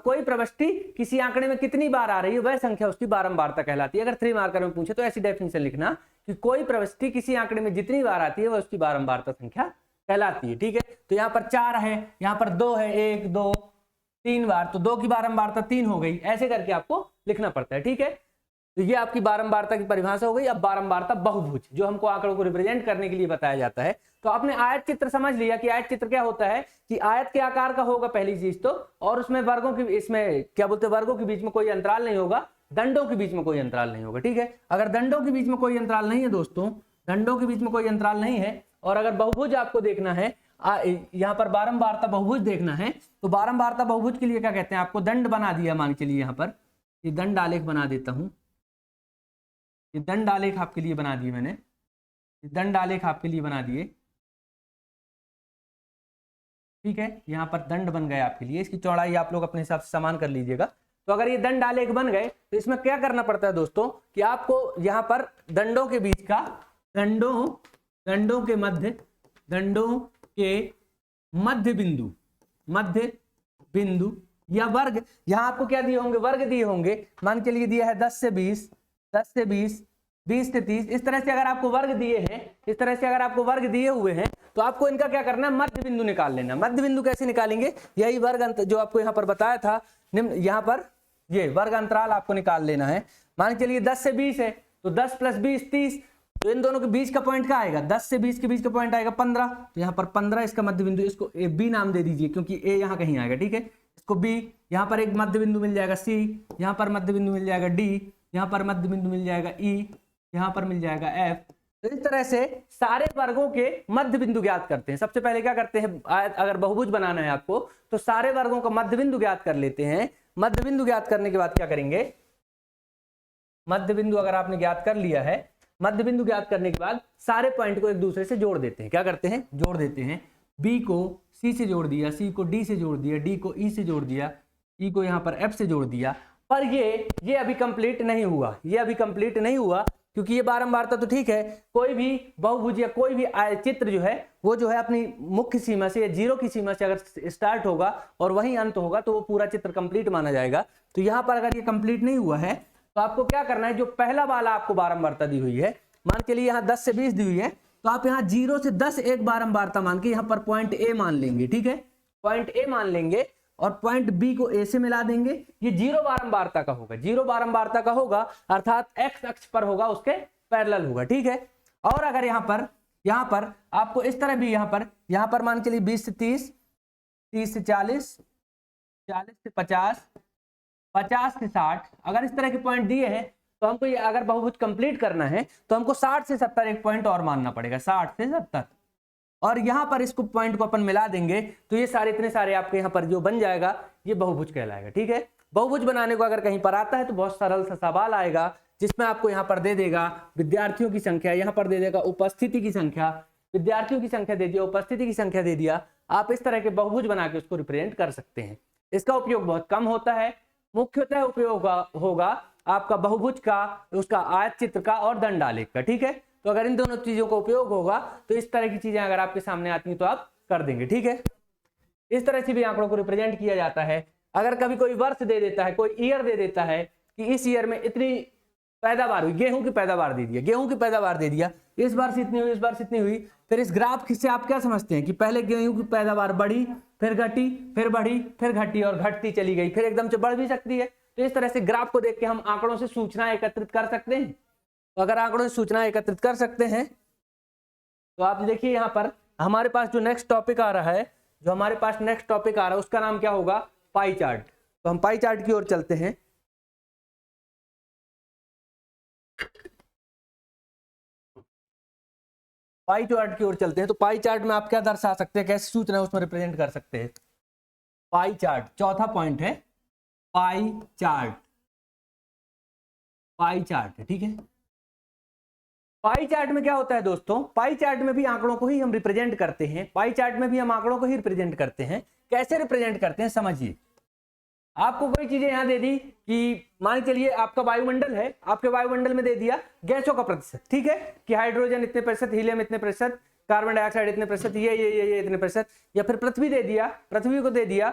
कोई प्रविष्टि किसी आंकड़े में कितनी बार आ रही है वह संख्या उसकी बारंबारता कहलाती है। अगर 3 मार्कर में पूछे तो ऐसी डेफिनेशन लिखना कि कोई प्रविष्टि किसी आंकड़े में जितनी बार आती है वह उसकी बारंबारता संख्या कहलाती है, ठीक है। तो यहाँ पर 4 है, यहाँ पर 2 है, 1 2 3 बार, तो 2 की बारंबारता 3 हो गई, ऐसे करके आपको लिखना पड़ता है, ठीक है। तो ये आपकी बारंबारता की परिभाषा हो गई। अब बारंबारता बहुभुज, जो हमको आंकड़ों को रिप्रेजेंट करने के लिए बताया जाता है। तो आपने आयत चित्र समझ लिया कि आयत चित्र क्या होता है, कि आयत के आकार का होगा पहली चीज तो, और उसमें वर्गों की, इसमें क्या बोलते हैं, वर्गों के बीच में कोई अंतराल नहीं होगा, दंडों के बीच में कोई अंतराल नहीं होगा, ठीक है। अगर दंडों के बीच में कोई अंतराल नहीं है दोस्तों, दंडों के बीच में कोई अंतराल नहीं है, और अगर बहुभुज आपको देखना है, यहाँ पर बारंबारता बहुभुज देखना है, तो बारंबारता बहुभुज के लिए क्या कहते हैं, आपको दंड बना दिया, मान के चलिए यहाँ पर ये दंड आलेख बना देता हूं, ये दंड आलेख आपके लिए बना दिए मैंने, ये दंड आलेख आपके लिए बना दिए, ठीक है। यहाँ पर दंड बन गए आपके लिए, इसकी चौड़ाई आप लोग अपने हिसाब से समान कर लीजिएगा। तो अगर ये दंड आलेख बन गए तो इसमें क्या करना पड़ता है दोस्तों, कि आपको यहाँ पर दंडों के बीच का, दंडों के मध्य बिंदु या वर्ग, यहाँ आपको क्या दिए होंगे, वर्ग दिए होंगे। मान के लिए दिया है 10 से 20, 10 से 20, 20 से 30, इस तरह से अगर आपको वर्ग दिए हैं, इस तरह से अगर आपको वर्ग दिए हुए हैं, तो आपको इनका क्या करना है, मध्य बिंदु निकाल लेना। मध्य बिंदु कैसे निकालेंगे, यही वर्ग अंतर जो आपको यहाँ पर बताया था, निम्न यहाँ पर ये वर्ग अंतराल आपको निकाल लेना है। मान के चलिए 10 से 20 है, तो 10 + 20 30, तो इन दोनों के बीच का पॉइंट क्या आएगा, 10 से 20 के बीच का पॉइंट आएगा 15, तो यहाँ पर 15 इसका मध्य बिंदु, इसको ए बी नाम दे दीजिए क्योंकि ए यहाँ कहीं आएगा, ठीक है। इसको बी, यहाँ पर एक मध्य बिंदु मिल जाएगा सी, यहाँ पर मध्य बिंदु मिल जाएगा डी, यहाँ पर मध्य बिंदु मिल जाएगा ई, यहाँ पर मिल जाएगा एफ। तो इस तरह से सारे वर्गों के मध्य बिंदु ज्ञात करते हैं। सबसे पहले क्या करते हैं, अगर बहुभुज बनाना है आपको तो सारे वर्गों का मध्य बिंदु ज्ञात कर लेते हैं। मध्य बिंदु ज्ञात करने के बाद क्या करेंगे, मध्य बिंदु अगर आपने ज्ञात कर लिया है, मध्य बिंदु ज्ञात करने के बाद सारे पॉइंट को एक दूसरे से जोड़ देते हैं। क्या करते हैं, जोड़ देते हैं। बी को सी से जोड़ दिया, सी को डी से जोड़ दिया, डी को ई से जोड़ दिया, ई को यहाँ पर एफ से जोड़ दिया। पर ये अभी कंप्लीट नहीं हुआ, ये अभी कंप्लीट नहीं हुआ, क्योंकि ये बारंबारता तो ठीक है, कोई भी बहुभुज या कोई भी चित्र जो है वो जो है अपनी मुख्य सीमा से या 0 की सीमा से अगर स्टार्ट होगा और वहीं अंत होगा तो वो पूरा चित्र कंप्लीट माना जाएगा। तो यहाँ पर अगर ये कंप्लीट नहीं हुआ है तो आपको क्या करना है, जो पहला वाला आपको बारंबारता दी हुई है, मान के लिए यहाँ 10 से 20 दी हुई है, तो आप यहाँ 0 से 10 एक बारंबारता मान के यहाँ पर पॉइंट ए मान लेंगे, ठीक है। पॉइंट ए मान लेंगे और पॉइंट बी को ए से मिला देंगे। ये 0 बारंबारता का होगा, 0 बारंबारता का होगा, अर्थात एक्स अक्ष पर होगा, उसके पैरेलल होगा, ठीक है। और अगर यहाँ पर आपको इस तरह भी यहाँ पर मान के लिए 20 से 30, 30 से 40, 40 से 50, 50 से 60, अगर इस तरह के पॉइंट दिए हैं तो हमको ये अगर बहुभुज कंप्लीट करना है तो हमको 60 से 70 एक पॉइंट और मानना पड़ेगा, 60 से 70, और यहाँ पर इसको पॉइंट को अपन मिला देंगे तो ये सारे इतने सारे आपके यहाँ पर जो बन जाएगा ये बहुभुज कहलाएगा, ठीक है। बहुभुज बनाने को अगर कहीं पर आता है तो बहुत सरल सा सवाल आएगा जिसमें आपको यहाँ पर दे देगा विद्यार्थियों की संख्या, यहाँ पर दे देगा उपस्थिति की संख्या, विद्यार्थियों की संख्या दे दिया, उपस्थिति की संख्या दे दिया। आप इस तरह के बहुभुज बना के उसको रिप्रेजेंट कर सकते हैं। इसका उपयोग बहुत कम होता है, मुख्यतः उपयोग होगा आपका बहुभुज का, उसका आयत चित्र का और दंड आलेख का, ठीक है। तो अगर इन दोनों चीजों का उपयोग होगा तो इस तरह की चीजें अगर आपके सामने आती हैं तो आप कर देंगे, ठीक है। इस तरह से भी आंकड़ों को रिप्रेजेंट किया जाता है। अगर कभी कोई वर्ष दे देता है, कोई ईयर दे देता है कि इस ईयर में इतनी पैदावार हुई, गेहूं की पैदावार दे दिया, गेहूं की पैदावार दे दिया, इस बार से इतनी हुई, इस बार से इतनी हुई, फिर इस ग्राफ से आप क्या समझते हैं कि पहले गेहूं की पैदावार बढ़ी, फिर घटी, फिर बढ़ी, फिर घटी और घटती चली गई, फिर एकदम से बढ़ भी सकती है। तो इस तरह से ग्राफ को देख के हम आंकड़ों से सूचना एकत्रित कर सकते हैं। तो अगर आंकड़ों से सूचना एकत्रित कर सकते हैं तो आप देखिए यहाँ पर हमारे पास जो नेक्स्ट टॉपिक आ रहा है, उसका नाम क्या होगा, पाई चार्ट। तो हम पाई चार्ट की ओर चलते हैं। पाई चार्ट की ओर चलते हैं। तो पाई चार्ट में आप क्या दर्शा सकते हैं, कैसी सूचना उसमें रिप्रेजेंट कर सकते हैं। पाई चार्ट, चौथा पॉइंट है पाई चार्ट। पाई चार्ट है, ठीक है। पाई चार्ट में क्या होता है दोस्तों, पाई चार्ट में भी आंकड़ों को ही हम रिप्रेजेंट करते हैं, पाई चार्ट में भी हम आंकड़ों को ही रिप्रेजेंट करते हैं। कैसे रिप्रेजेंट करते हैं समझिए। आपको कोई चीजें यहां दे दी कि मान चलिए आपका वायुमंडल है, आपके वायुमंडल में दे दिया गैसों का प्रतिशत, ठीक है, कि हाइड्रोजन इतने प्रतिशत, हीलियम इतने प्रतिशत, कार्बन डाइऑक्साइड इतने प्रतिशत, ये इतने प्रतिशत। या फिर पृथ्वी दे दिया, पृथ्वी को दे दिया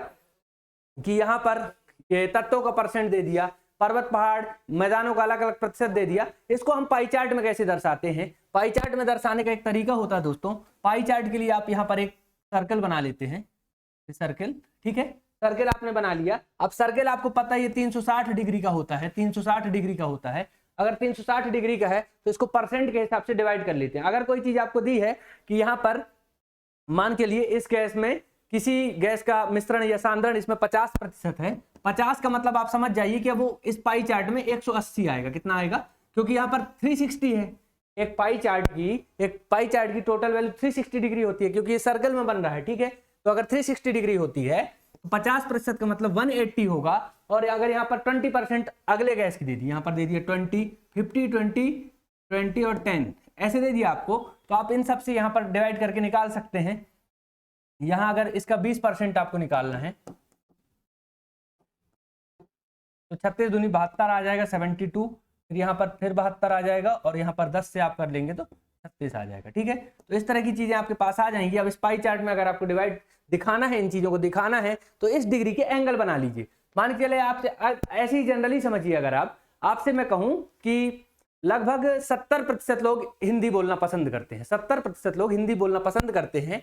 कि यहाँ पर ये तत्वों का परसेंट दे दिया, पर्वत पहाड़ मैदानों का अलग अलग प्रतिशत दे दिया। इसको हम पाई चार्ट में कैसे दर्शाते हैं, पाई चार्ट में दर्शाने का एक तरीका होता है दोस्तों। पाई चार्ट के लिए आप यहाँ पर एक सर्कल बना लेते हैं, सर्कल, ठीक है, सर्कल आपने बना लिया। अब सर्कल आपको पता है ये 360 डिग्री का होता है, 360 डिग्री का होता है। अगर 360 डिग्री का है तो इसको परसेंट के हिसाब से डिवाइड कर लेते हैं। अगर कोई चीज आपको दी है कि यहाँ पर मान के लिए इस गैस में किसी गैस का मिश्रण या सांद्रण इसमें 50% है, 50 का मतलब आप समझ जाइए कि वो इस पाई चार्ट में 180 आएगा। कितना आएगा, क्योंकि यहाँ पर 360 है। एक पाई चार्ट की टोटल वैल्यू 360 डिग्री होती है, क्योंकि ये सर्कल में बन रहा है, ठीक है। तो अगर 360 डिग्री होती है तो 50% का मतलब 180 होगा। और अगर यहाँ पर 20% अगले गैस की दे दी, यहाँ पर दे दिया 20, 50, 20 और 10 ऐसे दे दिया आपको, तो आप इन सब से यहाँ पर डिवाइड करके निकाल सकते हैं। यहाँ अगर इसका 20% आपको निकालना है तो 36 दूनी 72 आ जाएगा, 72, फिर यहाँ पर फिर 72 आ जाएगा, और यहाँ पर 10 से आप कर लेंगे तो 36 आ जाएगा, ठीक है। तो इस तरह की चीजें आपके पास आ जाएंगी। अब इस पाई चार्ट में अगर आपको डिवाइड दिखाना है, इन चीजों को दिखाना है, तो इस डिग्री के एंगल बना लीजिए। मान के चले आपसे ऐसे ही जनरली समझिए, अगर आपसे मैं कहूं कि लगभग 70% लोग हिंदी बोलना पसंद करते हैं, 70% लोग हिंदी बोलना पसंद करते हैं,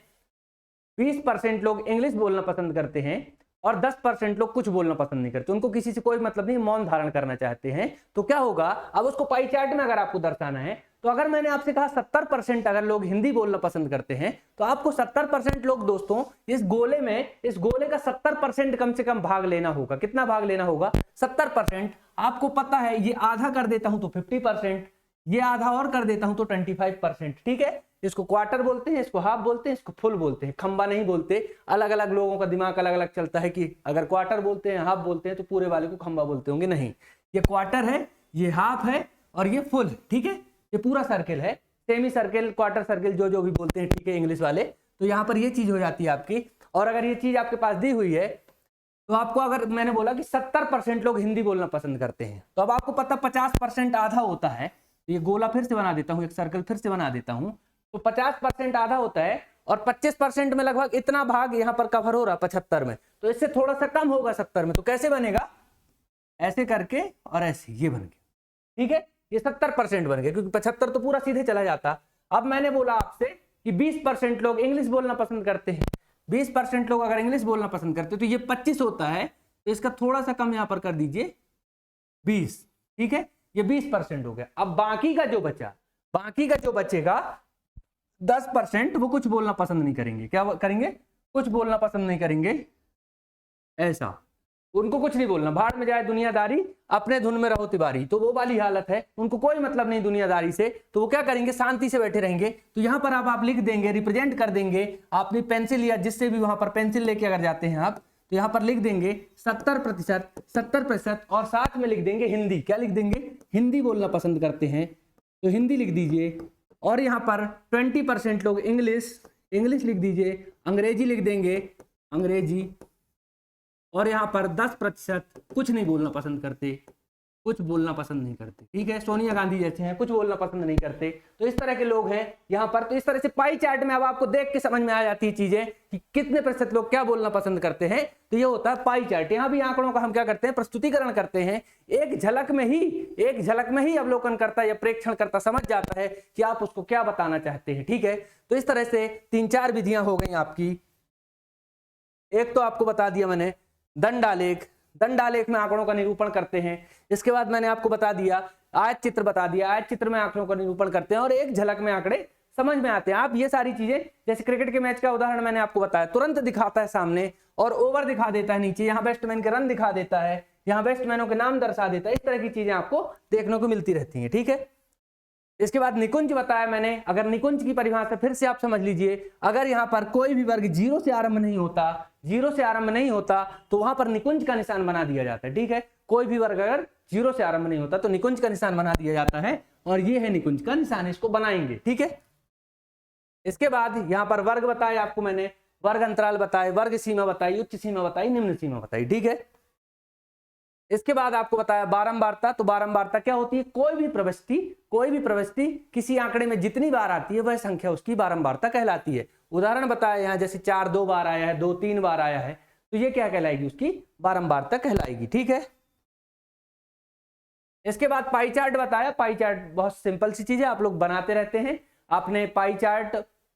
20% लोग इंग्लिश बोलना पसंद करते हैं, और 10% लोग कुछ बोलना पसंद नहीं करते, उनको किसी से कोई मतलब नहीं, मौन धारण करना चाहते हैं। तो क्या होगा, अब उसको पाई चार्ट में अगर आपको दर्शाना है, तो अगर मैंने आपसे कहा 70% अगर लोग हिंदी बोलना पसंद करते हैं, तो आपको 70% लोग दोस्तों इस गोले का 70% कम से कम भाग लेना होगा। कितना भाग लेना होगा, 70%। आपको पता है ये आधा कर देता हूं तो 50%, ये आधा और कर देता हूं तो 25%, ठीक है। इसको क्वार्टर बोलते हैं, इसको हाफ बोलते हैं, इसको फुल बोलते हैं, खंबा नहीं बोलते। अलग अलग लोगों का दिमाग अलग अलग चलता है कि अगर क्वार्टर बोलते हैं, हाफ बोलते हैं, तो पूरे वाले को खंबा बोलते होंगे। नहीं, ये क्वार्टर है, ये हाफ है, और ये फुल, ठीक है। ये पूरा सर्किल है, सेमी सर्किल, क्वार्टर सर्किल, जो भी बोलते हैं, ठीक है, इंग्लिश वाले। तो यहाँ पर ये चीज हो जाती है आपकी। और अगर ये चीज आपके पास दी हुई है, तो आपको अगर मैंने बोला कि 70% लोग हिंदी बोलना पसंद करते हैं, तो अब आपको पता 50% आधा होता है। ये गोला फिर से बना देता हूं, एक सर्कल फिर से बना देता हूं। तो 50% आधा होता है, और 25% में लगभग इतना भाग यहाँ पर कवर हो रहा है 75 में, तो इससे थोड़ा सा कम होगा 70 में। तो कैसे बनेगा, ऐसे करके और ऐसे, ये बन गया, ठीक है। ये 70% बन गया, क्योंकि 75 तो पूरा सीधे चला जाता। अब मैंने बोला आपसे कि 20% लोग इंग्लिश बोलना पसंद करते हैं, 20% लोग अगर इंग्लिश बोलना पसंद करते हैं, तो ये 25 होता है, तो इसका थोड़ा सा कम यहाँ पर कर दीजिए 20, ठीक है। ये 20% हो गया। अब बाकी का जो बचेगा 10%, वो कुछ बोलना पसंद नहीं करेंगे। क्या करेंगे, कुछ बोलना पसंद नहीं करेंगे, ऐसा, उनको कुछ नहीं बोलना, भाड़ में जाए दुनियादारी, अपने धुन में रहो तिवारी। तो वो वाली हालत है, उनको कोई मतलब नहीं दुनियादारी से। तो वो क्या करेंगे, शांति से बैठे रहेंगे। तो यहाँ पर आप लिख देंगे, रिप्रेजेंट कर देंगे। आपने पेंसिल या जिससे भी वहां पर पेंसिल लेके अगर जाते हैं आप, तो यहाँ पर लिख देंगे 70%, और साथ में लिख देंगे हिंदी। क्या लिख देंगे, हिंदी बोलना पसंद करते हैं, तो हिंदी लिख दीजिए। और यहाँ पर 20% लोग इंग्लिश लिख दीजिए, अंग्रेजी लिख देंगे, अंग्रेजी। और यहाँ पर 10% कुछ नहीं बोलना पसंद करते, कुछ बोलना पसंद नहीं करते, ठीक है। सोनिया गांधी जैसे हैं, कुछ बोलना पसंद नहीं करते। तो इस तरह के लोग हैं यहाँ पर। तो इस तरह से पाई चार्ट में अब आपको देख के समझ में आ जाती है चीजें कि कितने प्रतिशत लोग क्या बोलना पसंद करते हैं। तो ये होता है पाई चार्ट। यहाँ भी आंकड़ों का हम क्या करते हैं, प्रस्तुतिकरण करते हैं। एक झलक में ही अवलोकन करता या प्रेक्षण करता समझ जाता है कि आप उसको क्या बताना चाहते हैं, ठीक है। तो इस तरह से 3-4 विधियां हो गई आपकी। एक तो आपको बता दिया मैंने दंडालेख में आंकड़ों का निरूपण करते हैं। इसके बाद मैंने आपको बता दिया आयत चित्र बता दिया, आयत चित्र में आंकड़ों का निरूपण करते हैं, और एक झलक में आंकड़े समझ में आते हैं। आप ये सारी चीजें, जैसे क्रिकेट के मैच का उदाहरण मैंने आपको बताया, तुरंत दिखाता है सामने, और ओवर दिखा देता है नीचे, यहाँ बैट्समैन के रन दिखा देता है, यहाँ बैट्समैनों के नाम दर्शा देता है। इस तरह की चीजें आपको देखने को मिलती रहती है, ठीक है। इसके बाद निकुंज बताया मैंने। अगर निकुंज की परिभाषा फिर से आप समझ लीजिए, अगर यहाँ पर कोई भी वर्ग 0 से आरंभ नहीं होता, तो वहां पर निकुंज का निशान बना दिया जाता है, ठीक है। कोई भी वर्ग अगर जीरो से आरंभ नहीं होता तो निकुंज का निशान बना दिया जाता है, और ये है निकुंज का निशान, इसको बनाएंगे। ठीक है, इसके बाद यहाँ पर वर्ग बताया आपको मैंने, वर्ग अंतराल बताए, वर्ग सीमा बताई, उच्च सीमा बताई, निम्न सीमा बताई। ठीक है, इसके बाद आपको बताया बारंबारता। तो बारंबारता क्या होती है? कोई भी प्रविष्टि किसी आंकड़े में जितनी बार आती है वह संख्या उसकी बारंबारता कहलाती है। उदाहरण बताया यहाँ, जैसे 4 2 बार आया है, 2 3 बार आया है, तो ये क्या कहलाएगी? उसकी बारंबारता कहलाएगी। ठीक है, इसके बाद पाई चार्ट बताया। पाई चार्ट बहुत सिंपल सी चीज है, आप लोग बनाते रहते हैं। आपने पाई चार्ट,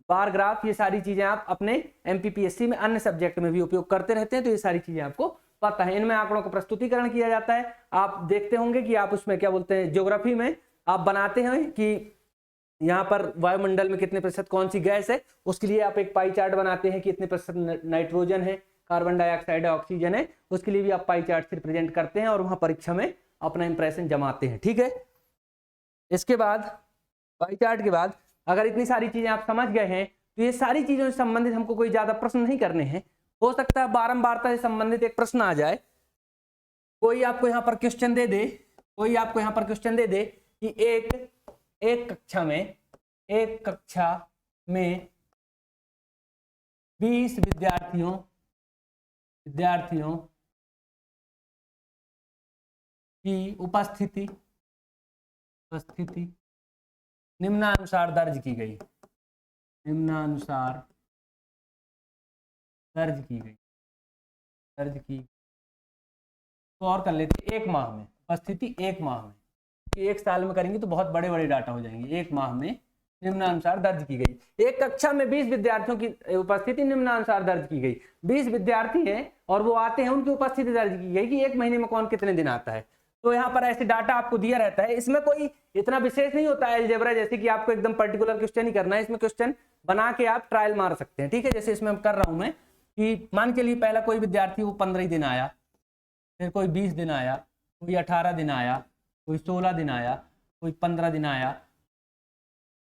बार ग्राफ, ये सारी चीजें आप अपने एमपीपीएससी में अन्य सब्जेक्ट में भी उपयोग करते रहते हैं, तो ये सारी चीजें आपको पता है। इनमें आंकड़ों का प्रस्तुतिकरण किया जाता है। आप देखते होंगे कि आप उसमें क्या बोलते हैं, ज्योग्राफी में आप बनाते हैं कि यहाँ पर वायुमंडल में कितने प्रतिशत कौन सी गैस है, उसके लिए आप एक पाई चार्ट बनाते हैं कि इतने प्रतिशत नाइट्रोजन है, कार्बन डाइऑक्साइड है, ऑक्सीजन है, उसके लिए भी आप पाई चार्ट से रिप्रेजेंट करते हैं और वहां परीक्षा में अपना इंप्रेशन जमाते हैं। ठीक है, इसके बाद पाई चार्ट के बाद अगर इतनी सारी चीजें आप समझ गए हैं तो ये सारी चीजों से संबंधित हमको कोई ज्यादा प्रश्न नहीं करने हैं। हो सकता है बारंबारता से संबंधित एक प्रश्न आ जाए, कोई आपको यहाँ पर क्वेश्चन दे दे, कि एक कक्षा में 20 विद्यार्थियों की उपस्थिति निम्नानुसार दर्ज की गई। तो और कर लेते, एक माह में उपस्थिति, एक माह में, एक साल में करेंगे तो बहुत बड़े बड़े डाटा हो जाएंगे। एक माह में निम्नानुसार दर्ज की गई। एक कक्षा में 20 विद्यार्थियों की उपस्थिति निम्नानुसार दर्ज की गई। 20 विद्यार्थी हैं और वो आते हैं, उनकी उपस्थिति दर्ज की गई कि एक महीने में कौन कितने दिन आता है। तो यहाँ पर ऐसे डाटा आपको दिया रहता है। इसमें कोई इतना विशेष नहीं होता है अलजेब्रा जैसे कि आपको एकदम पर्टिकुलर क्वेश्चन ही करना है। इसमें क्वेश्चन बना के आप ट्रायल मार सकते हैं। ठीक है, जैसे इसमें कर रहा हूं मैं कि मान के लिए पहला कोई विद्यार्थी वो 15 दिन आया, फिर कोई 20 दिन आया, कोई 18 दिन आया, कोई 16 दिन आया, कोई 15 दिन आया,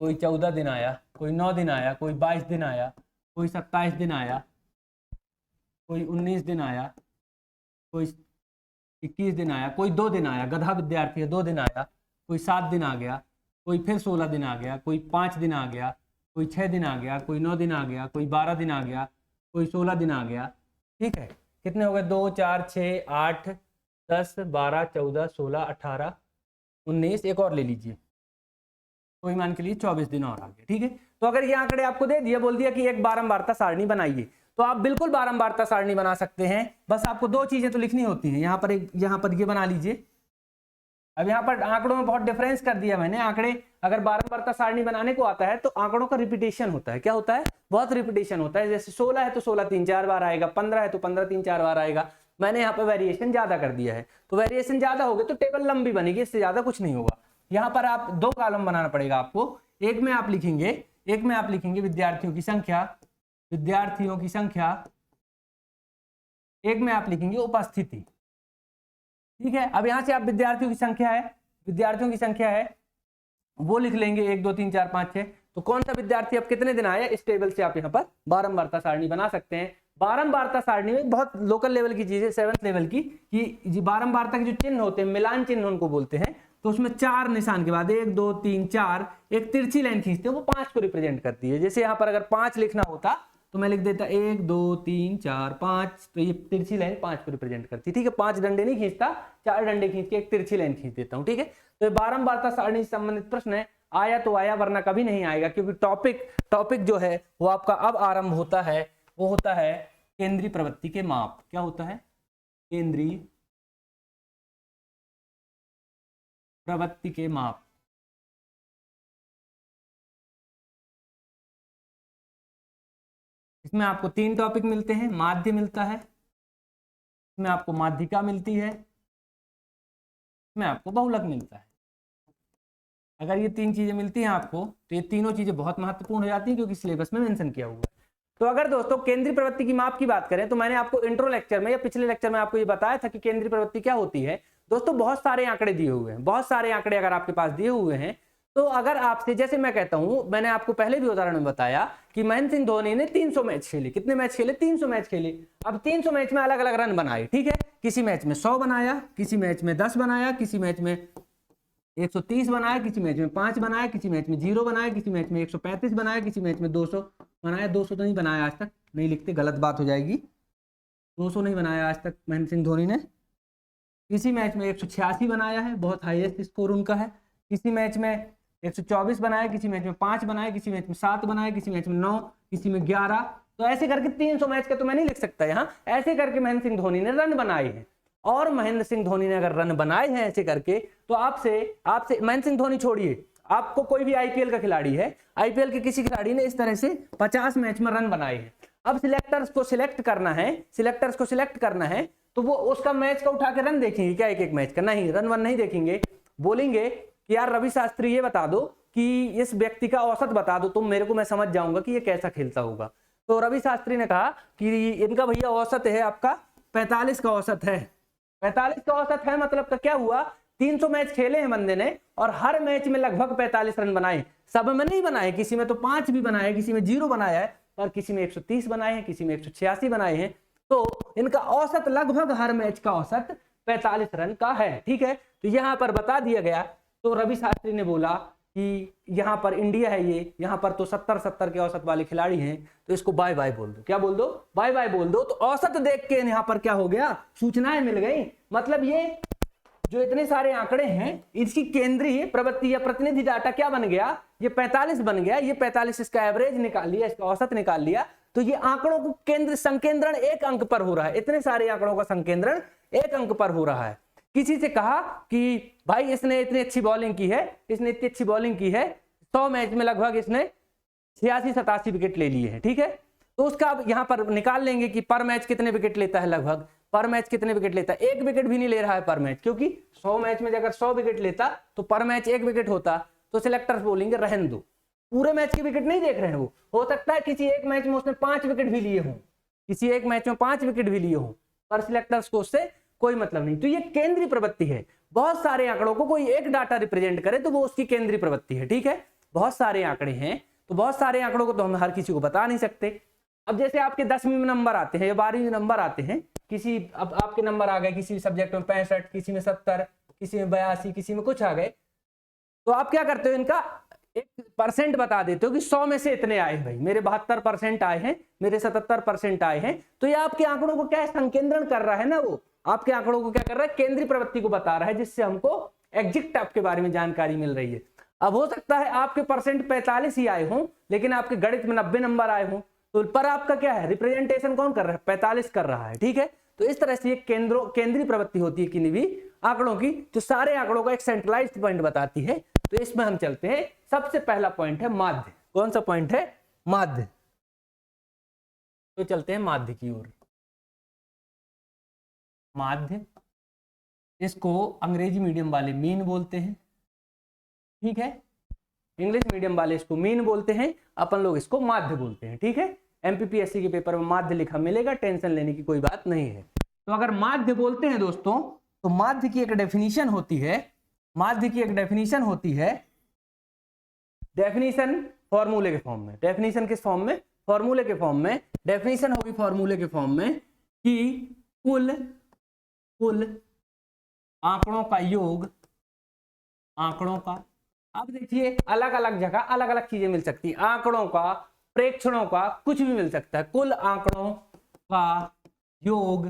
कोई 14 दिन आया, कोई 9 दिन आया, कोई 22 दिन आया, कोई 27 दिन आया, कोई 19 दिन आया, कोई 21 दिन आया, कोई 2 दिन आया, गधा विद्यार्थी है 2 दिन आया, कोई 7 दिन आ गया, कोई फिर 16 दिन आ गया, कोई 5 दिन आ गया, कोई 6 दिन आ गया, कोई 9 दिन आ गया, कोई 12 दिन आ गया, कोई 16 दिन आ गया। ठीक है, कितने हो गए? 2 4 6 8 10 12 14 16 18 19, एक और ले लीजिए, कोई मान के लिए 24 दिन और आ गया। ठीक है, तो अगर ये आंकड़े आपको दे दिया, बोल दिया कि एक बारंबारता सारणी बनाइए, तो आप बिल्कुल बारंबारता सारणी बना सकते हैं। बस आपको 2 चीजें तो लिखनी होती हैं। यहाँ पर ये बना लीजिए। अब यहाँ पर आंकड़ों में बहुत डिफरेंस कर दिया मैंने। आंकड़े अगर बारंबारता सारणी बनाने को आता है तो आंकड़ों का रिपीटेशन होता है। क्या होता है? बहुत रिपीटेशन होता है। जैसे 16 है तो 16 3-4 बार आएगा, 15 है तो 15 3-4 बार आएगा। मैंने यहाँ पर वेरिएशन ज्यादा कर दिया है, तो वेरिएशन ज्यादा हो गए तो टेबल लंबी बनेगी, इससे ज्यादा कुछ नहीं होगा। यहाँ पर आप 2 कॉलम बनाना पड़ेगा आपको। एक में आप लिखेंगे विद्यार्थियों की संख्या, एक में आप लिखेंगे उपस्थिति। ठीक है, अब यहां से आप विद्यार्थियों की संख्या है वो लिख लेंगे 1 2 3 4 5 6। तो कौन सा विद्यार्थी अब कितने दिन आया, इस टेबल से आप यहाँ पर बारंबारता सारणी बना सकते हैं। बारंबारता सारणी में बहुत लोकल लेवल की चीज है, 7th लेवल की, कि बारंबारता के जो चिन्ह होते हैं, मिलान चिन्ह उनको बोलते हैं। तो उसमें 4 निशान के बाद 1 2 3 4 एक तिरछी लाइन खींचते हैं, वो 5 को रिप्रेजेंट करती है। जैसे यहाँ पर अगर 5 लिखना होता तो मैं लिख देता 1 2 3 4 5, तो ये तिरछी लाइन 5 को रिप्रेजेंट करती है। ठीक है, 5 डंडे नहीं खींचता, 4 डंडे खींच के एक तिरछी लाइन खींच देता हूँ। ठीक है, तो ये बारंबारता सारणी से संबंधित प्रश्न है। आया तो आया, वरना कभी नहीं आएगा, क्योंकि टॉपिक जो है वो आपका अब आरंभ होता है, वो होता है केंद्रीय प्रवृत्ति के माप। क्या होता है? केंद्रीय प्रवृत्ति के माप। इसमें आपको 3 टॉपिक मिलते हैं। माध्य मिलता है, इसमें आपको माध्यिका मिलती है, इसमें आपको बहुलक मिलता है। अगर ये 3 चीजें मिलती हैं आपको, तो ये तीनों चीजें बहुत महत्वपूर्ण हो जाती हैं, क्योंकि सिलेबस में मेंशन किया हुआ है। तो अगर दोस्तों केंद्रीय प्रवृत्ति की माप की बात करें, तो मैंने आपको इंट्रो लेक्चर में या पिछले लेक्चर में आपको ये बताया था कि केंद्रीय प्रवृत्ति क्या होती है। दोस्तों बहुत सारे आंकड़े दिए हुए हैं, बहुत सारे आंकड़े अगर आपके पास दिए हुए हैं तो अगर आपसे, जैसे मैं कहता हूं, मैंने आपको पहले भी उदाहरण में बताया कि महेंद्र सिंह धोनी ने 300 मैच खेले। कितने मैच खेले? 300 मैच खेले। अब 300 मैच में अलग अलग रन बनाए, ठीक है। किसी मैच में 100 बनाया, किसी मैच में 10 बनाया, किसी मैच में 130 बनाया, किसी मैच में 5 बनाया, किसी मैच में 0 बनाया, किसी मैच में 135 बनाया, किसी मैच में 200 बनाया। 200 तो नहीं बनाया आज तक, नहीं लिखते, गलत बात हो जाएगी। 200 नहीं बनाया आज तक महेंद्र सिंह धोनी ने। किसी मैच में 186 बनाया है, बहुत हाईएस्ट स्कोर उनका है। किसी मैच में 124 बनाया, किसी मैच में 5 बनाया, किसी मैच में 7 बनाया, किसी मैच में 9, किसी में 11। तो ऐसे करके 300 मैच का तो मैं नहीं लिख सकता यहाँ। ऐसे करके महेंद्र सिंह धोनी ने रन बनाए हैं। और महेंद्र सिंह धोनी ने अगर रन बनाए हैं ऐसे करके, तो आपसे महेंद्र सिंह धोनी छोड़िए, आपको कोई भी आईपीएल का खिलाड़ी है, आईपीएल के किसी खिलाड़ी ने इस तरह से 50 मैच में रन बनाए हैं। अब सिलेक्टर्स को सिलेक्ट करना है, तो वो उसका मैच का उठा के रन देखेंगे क्या? एक एक मैच का? नहीं, रन वन नहीं देखेंगे। बोलेंगे कि यार रवि शास्त्री ये बता दो कि इस व्यक्ति का औसत बता दो तुम मेरे को, मैं समझ जाऊंगा कि ये कैसा खेलता होगा। तो रवि शास्त्री ने कहा कि इनका भैया औसत है आपका 45 का औसत है। 45 का औसत है मतलब का क्या हुआ? 300 मैच खेले हैं बंदे ने और हर मैच में लगभग 45 रन बनाए। सब में नहीं बनाए, किसी में तो 5 भी बनाए, किसी में 0 बनाया है, और किसी में 130 बनाए हैं, किसी में 186 बनाए हैं। तो इनका औसत लगभग हर मैच का औसत 45 रन का है, ठीक है। तो यहां पर बता दिया गया। तो रवि शास्त्री ने बोला कि यहाँ पर इंडिया है, ये यहाँ पर तो 70 के औसत वाले खिलाड़ी हैं, तो इसको बाय बाय बोल दो। क्या बोल दो? बाय बाय बोल दो। तो औसत देख के यहाँ पर क्या हो गया? सूचनाएं मिल गई। मतलब ये जो इतने सारे आंकड़े हैं, इसकी केंद्रीय प्रवृत्ति या प्रतिनिधि डाटा क्या बन गया? ये 45 बन गया। ये 45 इसका एवरेज निकाल लिया, इसका औसत निकाल लिया। तो ये आंकड़ों को केंद्र संकेंद्रण एक अंक पर हो रहा है। इतने सारे आंकड़ों का संकेंद्रण एक अंक पर हो रहा है। किसी से कहा कि भाई इसने इतनी अच्छी बॉलिंग की है, इसने इतनी अच्छी बॉलिंग की है, 100 मैच में लगभग इसने 86-87 विकेट ले लिए हैं, ठीक है। तो उसका अब यहां पर निकाल लेंगे कि पर मैच कितने विकेट लेता है, लगभग पर मैच कितने विकेट लेता है। 1 विकेट भी नहीं ले रहा है पर मैच, क्योंकि 100 मैच में अगर 100 विकेट लेता तो पर मैच 1 विकेट होता। तो सिलेक्टर्स बोलेंगे रहने दो, पूरे मैच के विकेट नहीं देख रहे हैं वो। हो सकता है किसी एक मैच में उसने 5 विकेट भी लिए हों, किसी एक मैच में 5 विकेट भी लिए हों, पर सिलेक्टर्स को उससे कोई मतलब नहीं। तो ये केंद्रीय प्रवृत्ति है। बहुत सारे आंकड़ों को कोई एक डाटा रिप्रेजेंट करे तो वो उसकी केंद्रीय प्रवृत्ति है, ठीक है। बहुत सारे आंकड़े हैं, तो बहुत सारे आंकड़ों को तो हम हर किसी को बता नहीं सकते। अब जैसे आपके 10वीं में नंबर आते हैं या 12वीं में नंबर आते हैं, किसी अब आपके नंबर आ गए किसी सब्जेक्ट में 65, किसी में 70, किसी में 82, किसी में कुछ आ गए, तो आप क्या करते हो? इनका 1% बता देते हो कि 100 में से इतने आए, भाई मेरे 72% आए हैं, मेरे 77% आए हैं। तो ये आपके आंकड़ों को क्या संकेंद्रण कर रहा है ना, वो आपके आंकड़ों को क्या कर रहा है? केंद्रीय प्रवृत्ति को बता रहा है, जिससे हमको एग्जैक्ट आपके बारे में जानकारी मिल रही है। अब हो सकता है आपके परसेंट 45 ही आए हों, लेकिन आपके गणित में 90 नंबर आए हों, तो पर आपका क्या है? रिप्रेजेंटेशन कौन कर रहा है? 45 कर रहा है, ठीक है। तो इस तरह से ये केंद्रीय प्रवृत्ति होती है किन्हीं भी आंकड़ों की, जो सारे आंकड़ों का एक सेंट्रलाइज्ड पॉइंट बताती है। तो इसमें हम चलते हैं। सबसे पहला पॉइंट है माध्य। कौन सा पॉइंट है? माध्य। तो चलते हैं माध्य की ओर। माध्य, इसको अंग्रेजी मीडियम वाले मीन बोलते हैं, ठीक है। इंग्लिश मीडियम वाले इसको मीन बोलते हैं, अपन लोग इसको माध्य बोलते हैं, ठीक है। एमपीपीएससी के पेपर में माध्य लिखा मिलेगा, टेंशन लेने की कोई बात नहीं है। तो अगर माध्य बोलते हैं दोस्तों, तो माध्य की एक डेफिनेशन होती है। माध्य की एक डेफिनेशन होती है, डेफिनेशन फॉर्मूले के फॉर्म में। डेफिनेशन किस फॉर्म में? फॉर्मूले के फॉर्म में। डेफिनेशन होगी फॉर्मूले के फॉर्म में कि कुल आंकड़ों का योग, आंकड़ों का, अब देखिए अलग अलग जगह अलग अलग चीजें मिल सकती हैं। आंकड़ों का, प्रेक्षणों का, कुछ भी मिल सकता है। कुल आंकड़ों का योग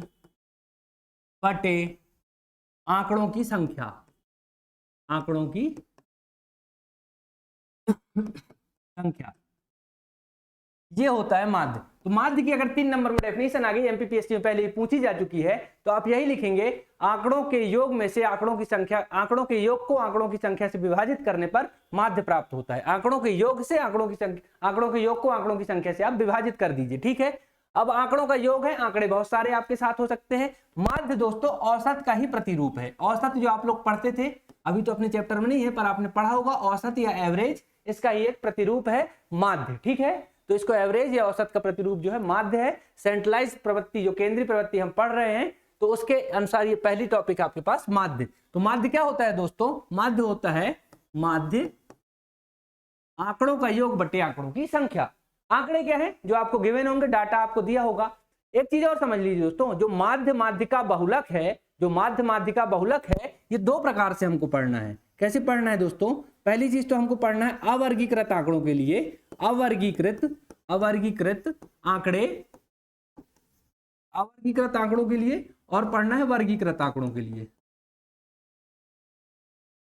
बटे आंकड़ों की संख्या, आंकड़ों की संख्या, ये होता है माध्य। तो माध्य की अगर 3 नंबर में डेफिनेशन आ गई, एमपीपीएससी में पहले पूछी जा चुकी है, तो आप यही लिखेंगे, आंकड़ों के योग में से आंकड़ों की संख्या, आंकड़ों के योग को आंकड़ों की संख्या से विभाजित करने पर माध्य प्राप्त होता है। आंकड़ों के योग से आंकड़ों की संख्या, आंकड़ों के योग को आंकड़ों की संख्या से आप विभाजित कर दीजिए, ठीक है। अब आंकड़ों का योग है, आंकड़े बहुत सारे आपके साथ हो सकते हैं। माध्य दोस्तों औसत का ही प्रतिरूप है। औसत जो आप लोग पढ़ते थे, अभी तो अपने चैप्टर में नहीं है पर आपने पढ़ा होगा, औसत या एवरेज, इसका ही एक प्रतिरूप है माध्य, ठीक है। तो इसको एवरेज या औसत का प्रतिरूप जो है माध्य है। सेंट्रलाइज्ड प्रवृत्ति, जो केंद्रीय प्रवृत्ति हम पढ़ रहे हैं, तो उसके अनुसार ये पहली टॉपिक आपके पास माध्य। तो माध्य क्या होता है दोस्तों? माध्य होता है, माध्य आंकड़ों का योग बटे आंकड़ों की संख्या। आंकड़े क्या है, जो आपको गिवन होंगे, डाटा आपको दिया होगा। एक चीज और समझ लीजिए दोस्तों, जो माध्य माध्यिका बहुलक है, जो माध्य माध्यिका बहुलक है, ये दो प्रकार से हमको पढ़ना है। कैसे पढ़ना है दोस्तों? पहली चीज तो हमको पढ़ना है अवर्गीकृत आंकड़ों के लिए, अवर्गीकृत आंकड़े, अवर्गीकृत आंकड़ों के लिए, और पढ़ना है वर्गीकृत आंकड़ों के लिए,